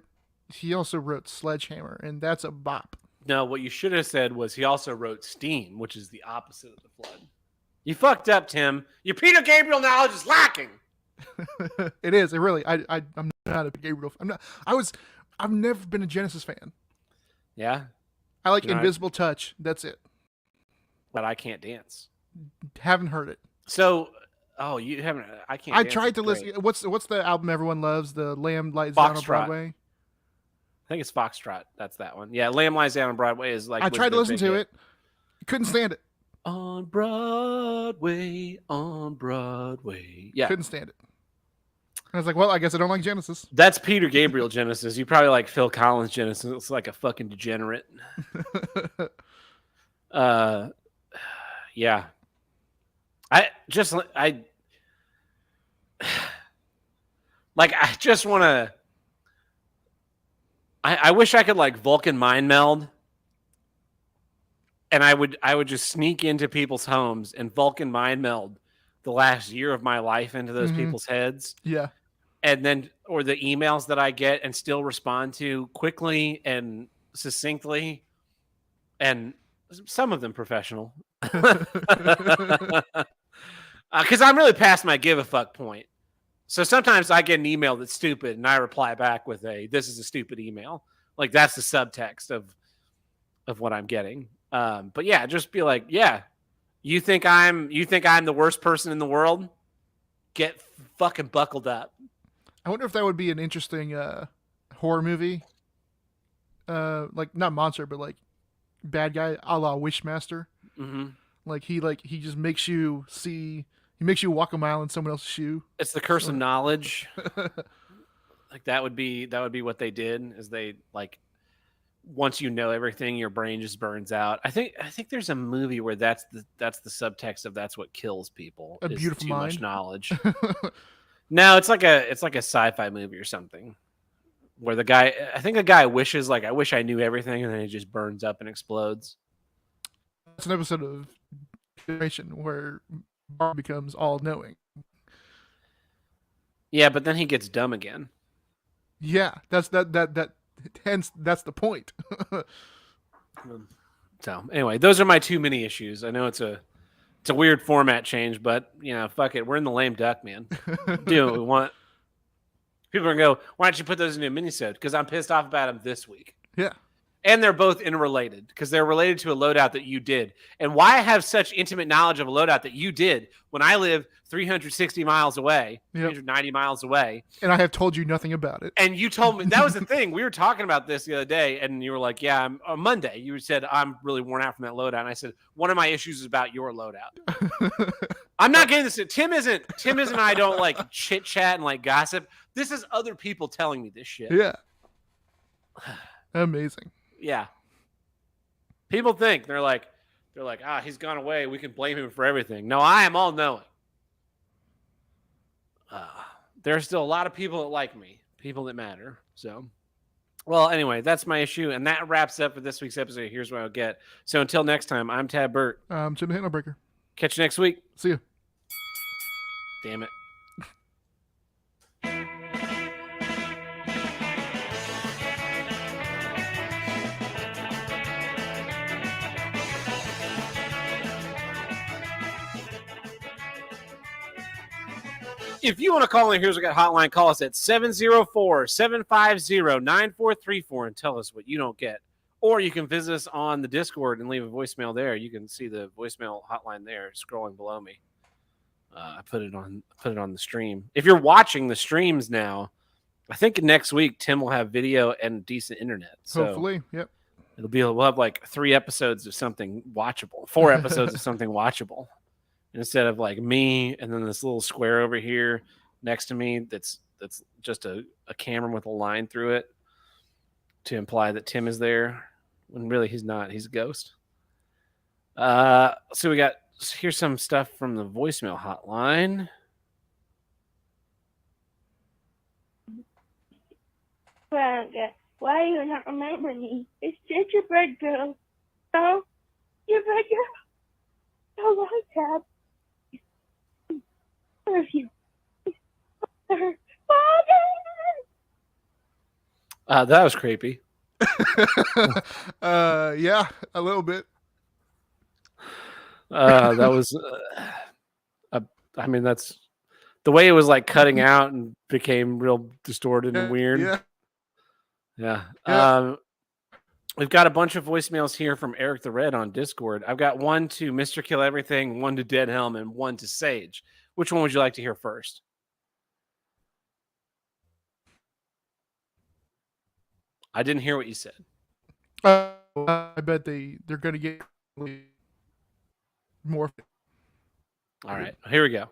he also wrote Sledgehammer, and that's a bop. No, what you should have said was he also wrote Steam, which is the opposite of the flood. You fucked up, Tim. Your Peter Gabriel knowledge is lacking. It is. It really. I'm not a Gabriel. I've never been a Genesis fan. Yeah. I like Invisible Touch. That's it. But I can't dance. Haven't heard it. So, you haven't. I can't. I tried to listen. What's the album everyone loves? The Lamb Lies Down on Broadway. I think it's Foxtrot. That's that one. Yeah, Lamb Lies Down on Broadway is like. I tried to listen to it. Couldn't stand it. On Broadway. Yeah. Couldn't stand it. I was like, well, I guess I don't like Genesis. That's Peter Gabriel Genesis. You probably like Phil Collins Genesis. It's like a fucking degenerate. Yeah. I just want to. I wish I could like Vulcan mind meld, and I would just sneak into people's homes and Vulcan mind meld the last year of my life into those people's heads. Yeah. And then, or the emails that I get and still respond to quickly and succinctly, and some of them professional. Because I'm really past my give a fuck point. So sometimes I get an email that's stupid and I reply back with this is a stupid email. Like that's the subtext of what I'm getting. But yeah, just be like, yeah, you think I'm the worst person in the world? Get fucking buckled up. I wonder if that would be an interesting horror movie. Like not monster, but like bad guy a la Wishmaster. Mm-hmm. Like he just makes you see. He makes you walk a mile in someone else's shoe. It's the curse of knowledge. Like that would be what they did. Is they like once you know everything, your brain just burns out. I think there's a movie where that's the subtext of that's what kills people. A Beautiful too Mind. Much knowledge. No, it's like a sci-fi movie or something where the guy wishes like I wish I knew everything, and then he just burns up and explodes. It's an episode of Generation where Bart becomes all-knowing. Yeah, but then he gets dumb again. Yeah, that's hence that's the point. So anyway, those are my two mini issues. I know it's a weird format change, but fuck it. We're in the lame duck, man. Do what we want. People are gonna go, why don't you put those into a minisode? Because I'm pissed off about them this week. Yeah. And they're both interrelated because they're related to a loadout that you did. And why I have such intimate knowledge of a loadout that you did when I live 360 miles away, 390 miles away. And I have told you nothing about it. And you told me, that was the thing. We were talking about this the other day, and you were like, yeah, on Monday, you said, I'm really worn out from that loadout. And I said, one of my issues is about your loadout. I'm not getting this. Tim and I don't like chit chat and like gossip. This is other people telling me this shit. Yeah. Amazing. Yeah. People think they're like, he's gone away. We can blame him for everything. No, I am all knowing. There are still a lot of people that like me, people that matter. So, well, anyway, that's my issue. And that wraps up for this week's episode. Here's what I'll get. So until next time, I'm Tab Burt. I'm Jim the Handlebreaker. Catch you next week. See you. Damn it. If you want to call in Here's What Got Hotline, call us at 704-750-9434 and tell us what you don't get. Or you can visit us on the Discord and leave a voicemail there. You can see the voicemail hotline there scrolling below me. I put it on the stream. If you're watching the streams now, I think next week Tim will have video and decent internet. So Hopefully, yep. we'll have like 3 episodes of something watchable, 4 episodes of something watchable, instead of like me and then this little square over here next to me that's just a camera with a line through it to imply that Tim is there when really he's not. He's a ghost. So here's some stuff from the voicemail hotline. Veronica, why do you not remember me? It's just your bird girl. Oh, your bird girl. So long time. Love you. That was creepy. Yeah, a little bit. That was, I mean, that's the way it was like cutting out and became real distorted and weird. Yeah. We've got a bunch of voicemails here from Eric the Red on Discord. I've got one to Mr. Kill Everything, one to Dead Helm, and one to Sage. Which one would you like to hear first? I didn't hear what you said. I bet they're going to get more. All right, here we go.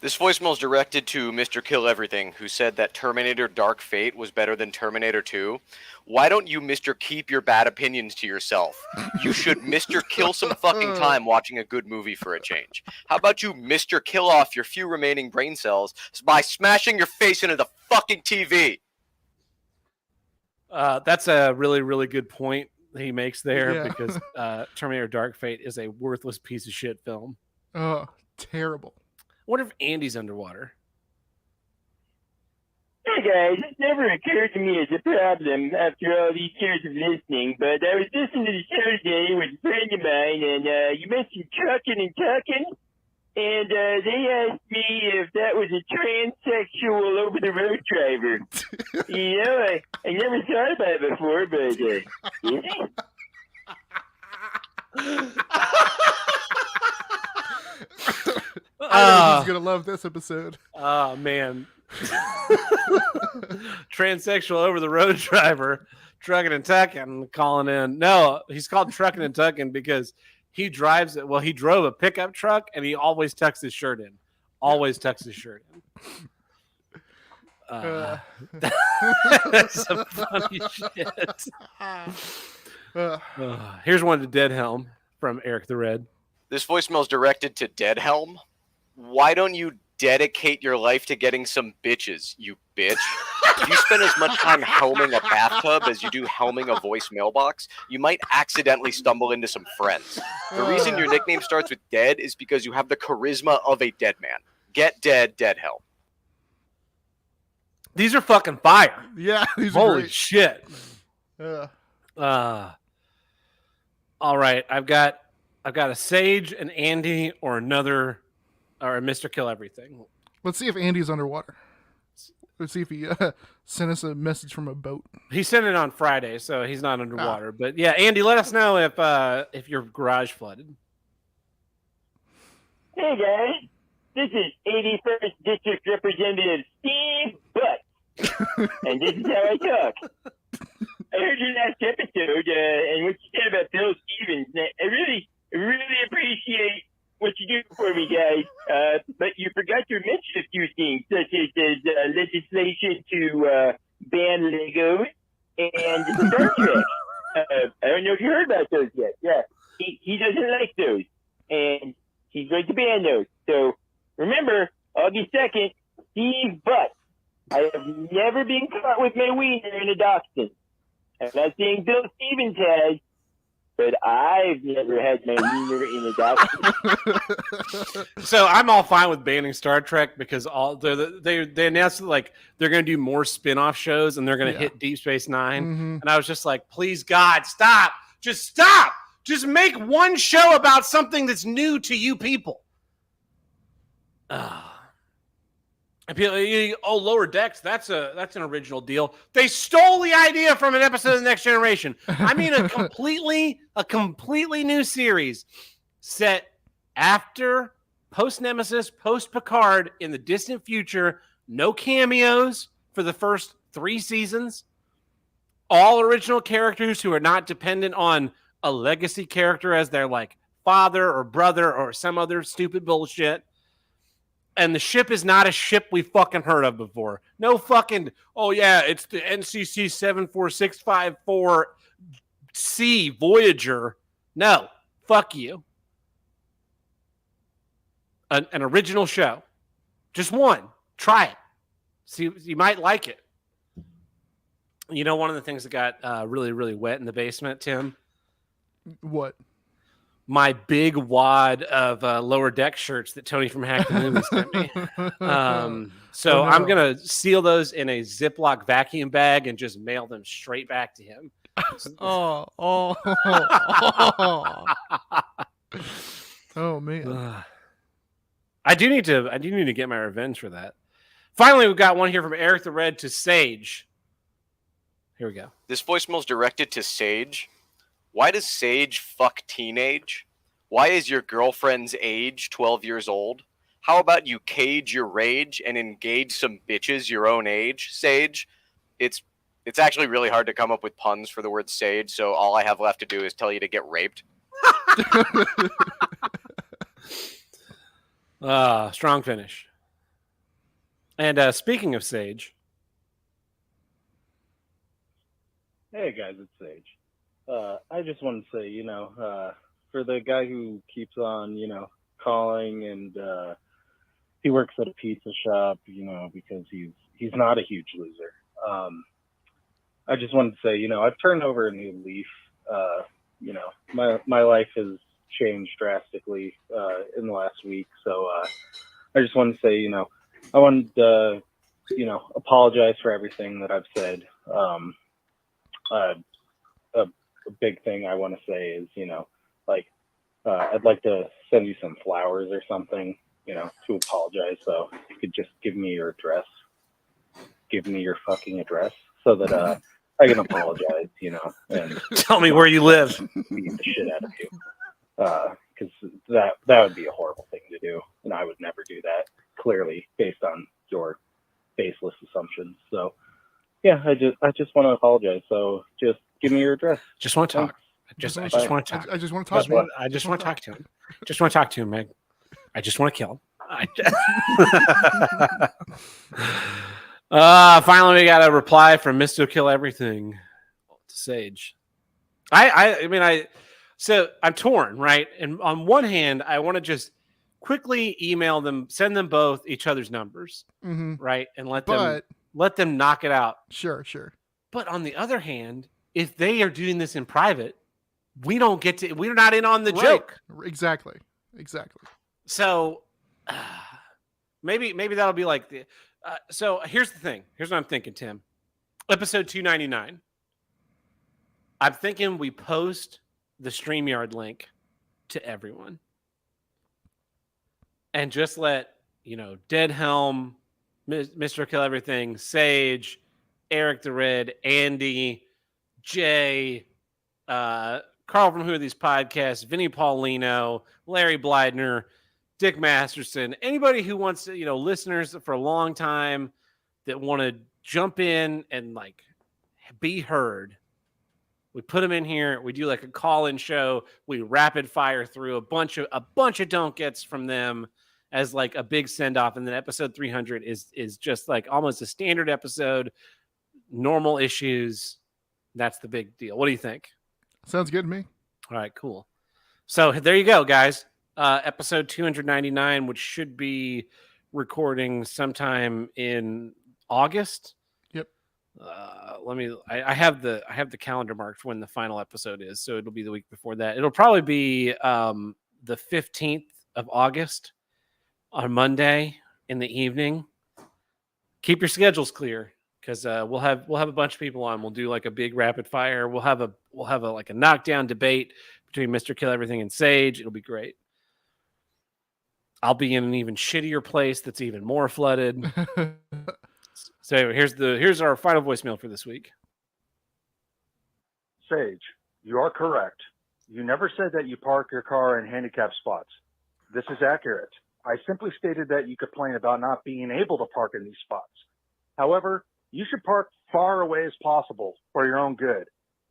This voicemail is directed to Mr. Kill Everything, who said that Terminator Dark Fate was better than Terminator 2. Why don't you, Mr. Keep your bad opinions to yourself? You should Mr. Kill some fucking time watching a good movie for a change. How about you, Mr. Kill off your few remaining brain cells by smashing your face into the fucking TV? That's a really, really good point he makes there, Yeah. because Terminator Dark Fate is a worthless piece of shit film. Oh, terrible. I wonder if Andy's underwater. Hey guys, it never occurred to me as a problem after all these years of listening, but I was listening to the show today with a friend of mine, and you mentioned trucking and tucking, and they asked me if that was a transsexual over-the-road driver. You know, I never thought about it before, but is it? I know he's going to love this episode. Oh, man. Transsexual over the road driver, trucking and tucking, calling in. No, he's called trucking and tucking because he drives it. Well, he drove a pickup truck and he always tucks his shirt in. Always tucks his shirt in. That's some funny shit. Here's one to Dead Helm from Eric the Red. This voicemail is directed to Dead Helm. Why don't you dedicate your life to getting some bitches, you bitch? If you spend as much time helming a bathtub as you do helming a voice mailbox, you might accidentally stumble into some friends. The reason your nickname starts with dead is because you have the charisma of a dead man. Get dead, Dead Helm. These are fucking fire. Yeah, these are Holy great. shit. Uh, All right, I've got a Sage, an Andy, or a Mr. Kill Everything. let's see if Andy's underwater. Let's see if he sent us a message from a boat. He sent it on Friday, so he's not underwater. But yeah, Andy, let us know if your garage flooded. Hey guys, this is 81st District Representative Steve Butt, and this is how I talk. I heard your last episode, and what you said about Bill Stevens. I really appreciate what you do for me, guys. But you forgot to mention a few things, such as legislation to ban Legos and Star Trek. I don't know if you heard about those yet. Yeah, he doesn't like those, and he's going to ban those. So remember, August 2nd, Steve Butt. I have never been caught with my wiener in a dachshund. I'm not saying Bill Stevens has, but I've never had my wiener in a dachshund. So I'm all fine with banning Star Trek because they announced like they're going to do more spin-off shows and they're going to hit Deep Space Nine. Mm-hmm. And I was just like, please God, stop! Just stop! Just make one show about something that's new to you people. Oh, Lower Decks, that's an original deal. They stole the idea from an episode of the Next Generation. I mean, a completely new series set after post Nemesis, post Picard, in the distant future. No cameos for the first 3 seasons. All original characters who are not dependent on a legacy character as their like father or brother or some other stupid bullshit. And the ship is not a ship we fucking heard of before. No fucking, oh yeah, it's the NCC 74654C Voyager. No, fuck you. An original show. Just one. Try it. See, you might like it. You know, one of the things that got really, really wet in the basement, Tim? What? My big wad of Lower Deck shirts that Tony from Hack the Movie sent me. So no. I'm going to seal those in a Ziploc vacuum bag and just mail them straight back to him. Oh man. I do need to get my revenge for that. Finally, we've got one here from Eric the Red to Sage. Here we go. This voicemail is directed to Sage. Why does Sage fuck teenage? Why is your girlfriend's age 12 years old? How about you cage your rage and engage some bitches your own age, Sage? It's actually really hard to come up with puns for the word Sage, so all I have left to do is tell you to get raped. Strong finish. And speaking of Sage. Hey guys, it's Sage. I just wanted to say, for the guy who keeps on, calling and he works at a pizza shop, because he's not a huge loser. I just wanted to say, I've turned over a new leaf. My life has changed drastically in the last week. So I just wanted to say, I wanted to, apologize for everything that I've said. A big thing I want to say is, I'd like to send you some flowers or something, to apologize. So you could just give me your address. Give me your fucking address so that I can apologize, and Tell me where you live. beat the shit out of you. Because that would be a horrible thing to do, and I would never do that, clearly, based on your baseless assumptions. So, yeah, I just want to apologize. So just give me your address. Just want to talk. I just want to talk. I just want to talk. Man. I just want to talk to him. Just want to talk to him, Meg. I just want to kill him. Finally, we got a reply from Mr. Kill Everything to Sage. So I'm torn, right? And on one hand, I want to just quickly email them, send them both each other's numbers, right, and let them knock it out. Sure. But on the other hand, if they are doing this in private, we're not in on the joke. Exactly. So maybe that'll be like the. So here's the thing. Here's what I'm thinking, Tim. Episode 299. I'm thinking we post the StreamYard link to everyone, and just let Dead Helm, Mr. Kill Everything, Sage, Eric the Red, Andy, Jay, Carl from Who Are These Podcasts, Vinny Paulino, Larry Blydner, Dick Masterson, anybody who wants to, listeners for a long time that want to jump in and be heard. We put them in here. We do like a call-in show. We rapid fire through a bunch of don't gets from them as like a big send-off. And then episode 300 is just like almost a standard episode, normal issues. That's the big deal. What do you think? Sounds good to me. All right, cool. So there you go, guys. Episode 299, which should be recording sometime in August. Yep. I have the calendar marked for when the final episode is, so it'll be the week before that. It'll probably be the 15th of August on Monday in the evening. Keep your schedules clear, because we'll have a bunch of people on. We'll do like a big rapid fire. We'll have a like a knockdown debate between Mr. Kill Everything and Sage. It'll be great. I'll be in an even shittier place that's even more flooded. So anyway, here's our final voicemail for this week. Sage, you are correct. You never said that you park your car in handicapped spots. This is accurate. I simply stated that you complain about not being able to park in these spots. However, you should park far away as possible for your own good.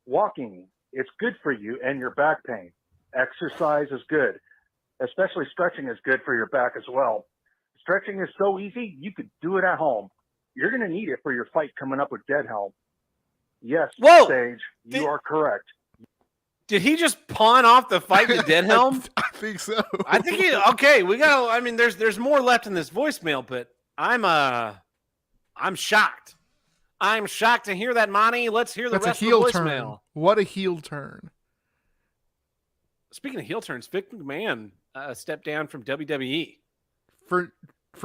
Walking, it's good for you and your back pain. Exercise is good. Especially stretching is good for your back as well. Stretching is so easy, you could do it at home. You're going to need it for your fight coming up with Deadhelm. Yes, Whoa! Sage, you are correct. Did he just pawn off the fight with Deadhelm? I think so. I think okay. We got. I mean, there's more left in this voicemail, but I'm shocked. I'm shocked to hear that, Monty. Let's hear the That's a rest of heel the turn. voicemail. What a heel turn. Speaking of heel turns, Vic McMahon stepped down from WWE For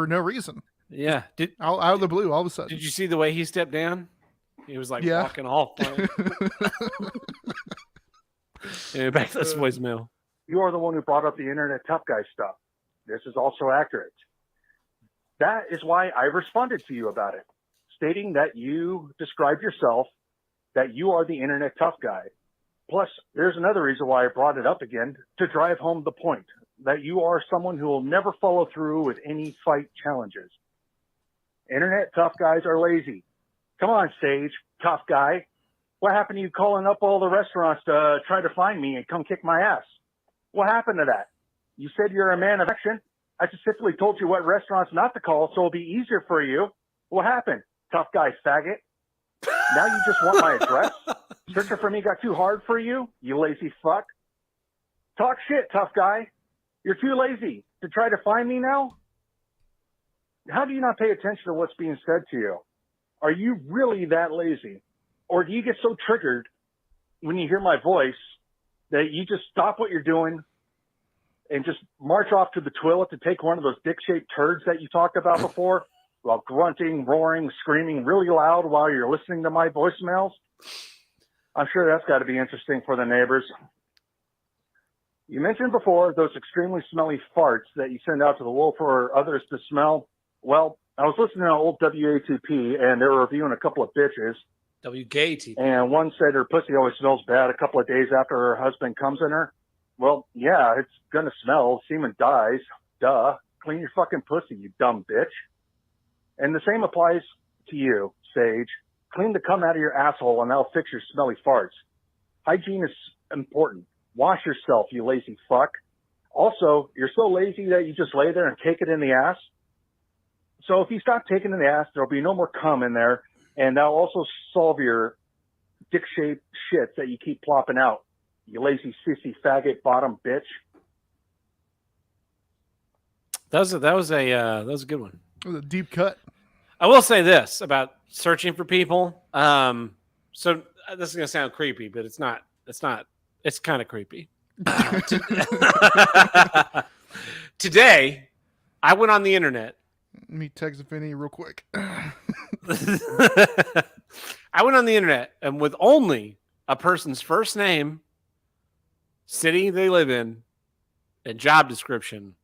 no reason. Yeah. Out of the blue, all of a sudden. Did you see the way he stepped down? He was like Yeah. walking all funny. Anyway, back to this voicemail. You are the one who brought up the internet tough guy stuff. This is also accurate. That is why I responded to you about it, stating that you described yourself, that you are the internet tough guy. Plus, there's another reason why I brought it up again, to drive home the point, that you are someone who will never follow through with any fight challenges. Internet tough guys are lazy. Come on, Sage, tough guy. What happened to you calling up all the restaurants to try to find me and come kick my ass? What happened to that? You said you're a man of action. I specifically told you what restaurants not to call, so it'll be easier for you. What happened? Tough guy faggot. Now you just want my address? Searching for me got too hard for you, you lazy fuck? Talk shit, tough guy. You're too lazy to try to find me now? How do you not pay attention to what's being said to you? Are you really that lazy? Or do you get so triggered when you hear my voice that you just stop what you're doing and just march off to the toilet to take one of those dick-shaped turds that you talked about before while grunting, roaring, screaming really loud while you're listening to my voicemails? I'm sure that's got to be interesting for the neighbors. You mentioned before those extremely smelly farts that you send out to the wolf for others to smell. Well, I was listening to old WATP, and they were reviewing a couple of bitches. WGAT. And one said her pussy always smells bad a couple of days after her husband comes in her. Well, yeah, it's going to smell. Semen dies. Duh. Clean your fucking pussy, you dumb bitch. And the same applies to you, Sage. Clean the cum out of your asshole and that'll fix your smelly farts. Hygiene is important. Wash yourself, you lazy fuck. Also, you're so lazy that you just lay there and take it in the ass. So if you stop taking it in the ass, there'll be no more cum in there. And that'll also solve your dick-shaped shits that you keep plopping out. You lazy, sissy, faggot, bottom bitch. That was a good one. It was a deep cut. I will say this about searching for people. So this is gonna sound creepy, but it's not. It's kind of creepy. Today, I went on the internet. Let me text Vinny real quick. I went on the internet and with only a person's first name, city they live in, and job description,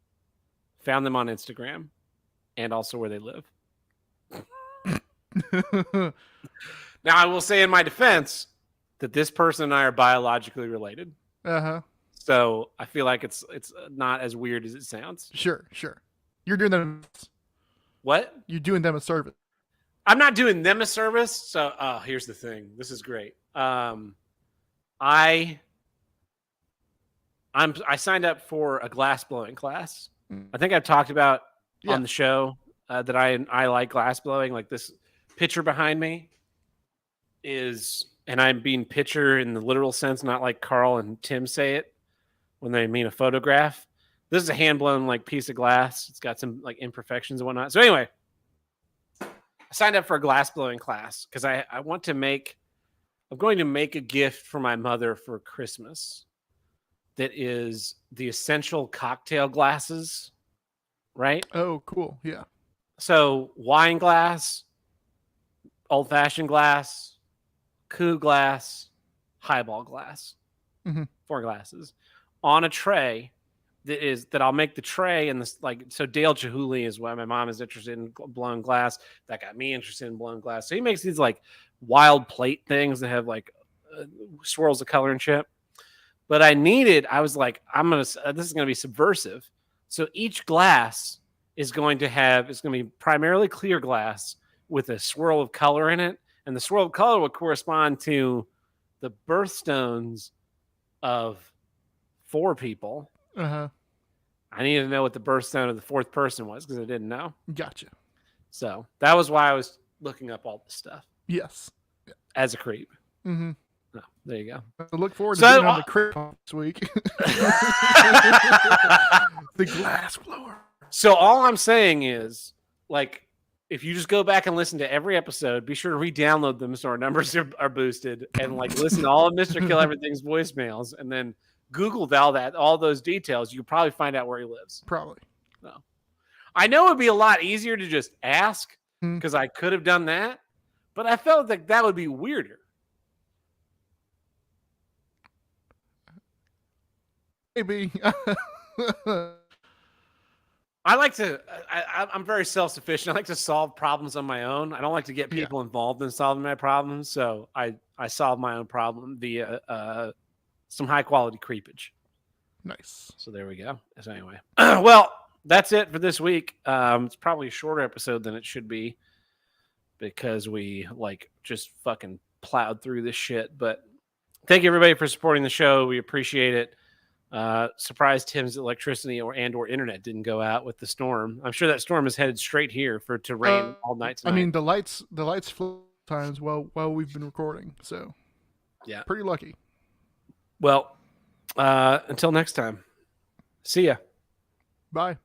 found them on Instagram and also where they live. Now, I will say in my defense that this person and I are biologically related. Uh-huh. So I feel like it's not as weird as it sounds. Sure. You're doing them. What? You're doing them a service. I'm not doing them a service. So here's the thing. This is great. I signed up for a glass blowing class. I think I've talked about on the show that I like glass blowing. Like this picture behind me is, and I'm being picture in the literal sense, not like Carl and Tim say it when they mean a photograph. This is a hand blown like piece of glass. It's got some like imperfections and whatnot. So anyway, I signed up for a glass blowing class because I'm going to make a gift for my mother for Christmas that is the essential cocktail glasses, right? Oh, cool. Yeah. So wine glass, old fashioned glass, coup glass, highball glass, 4 glasses on a tray that I'll make the tray and this like so Dale Chihuly is why my mom is interested in blown glass. That got me interested in blown glass. So he makes these like wild plate things that have like swirls of color and shit. But I was like, this is gonna be subversive. So each glass is going to be primarily clear glass with a swirl of color in it, and the swirl of color would correspond to the birthstones of 4 people. Uh-huh. I needed to know what the birthstone of the 4th person was because I didn't know. Gotcha. So that was why I was looking up all this stuff Yes. as a creep. Mm-hmm. Oh, there you go. I look forward to So, being on the crib this week. The glass blower. So all I'm saying is, like, if you just go back and listen to every episode, be sure to re-download them so our numbers are boosted, and like listen to all of Mr. Kill Everything's voicemails, and then Google all those details. You can probably find out where he lives. Probably. No, I know it'd be a lot easier to just ask Hmm. because I could have done that, but I felt like that would be weirder. Maybe. I'm very self-sufficient. I like to solve problems on my own. I don't like to get people involved in solving my problems. So I solve my own problem via some high quality creepage. Nice. So there we go. So anyway, well, that's it for this week. It's probably a shorter episode than it should be because we like just fucking plowed through this shit. But thank you everybody for supporting the show. We appreciate it. Surprised Tim's electricity or internet didn't go out with the storm. I'm sure that storm is headed straight here to rain all night tonight. I mean, the lights flew times while we've been recording, so yeah, pretty lucky. Well, until next time, see ya. Bye.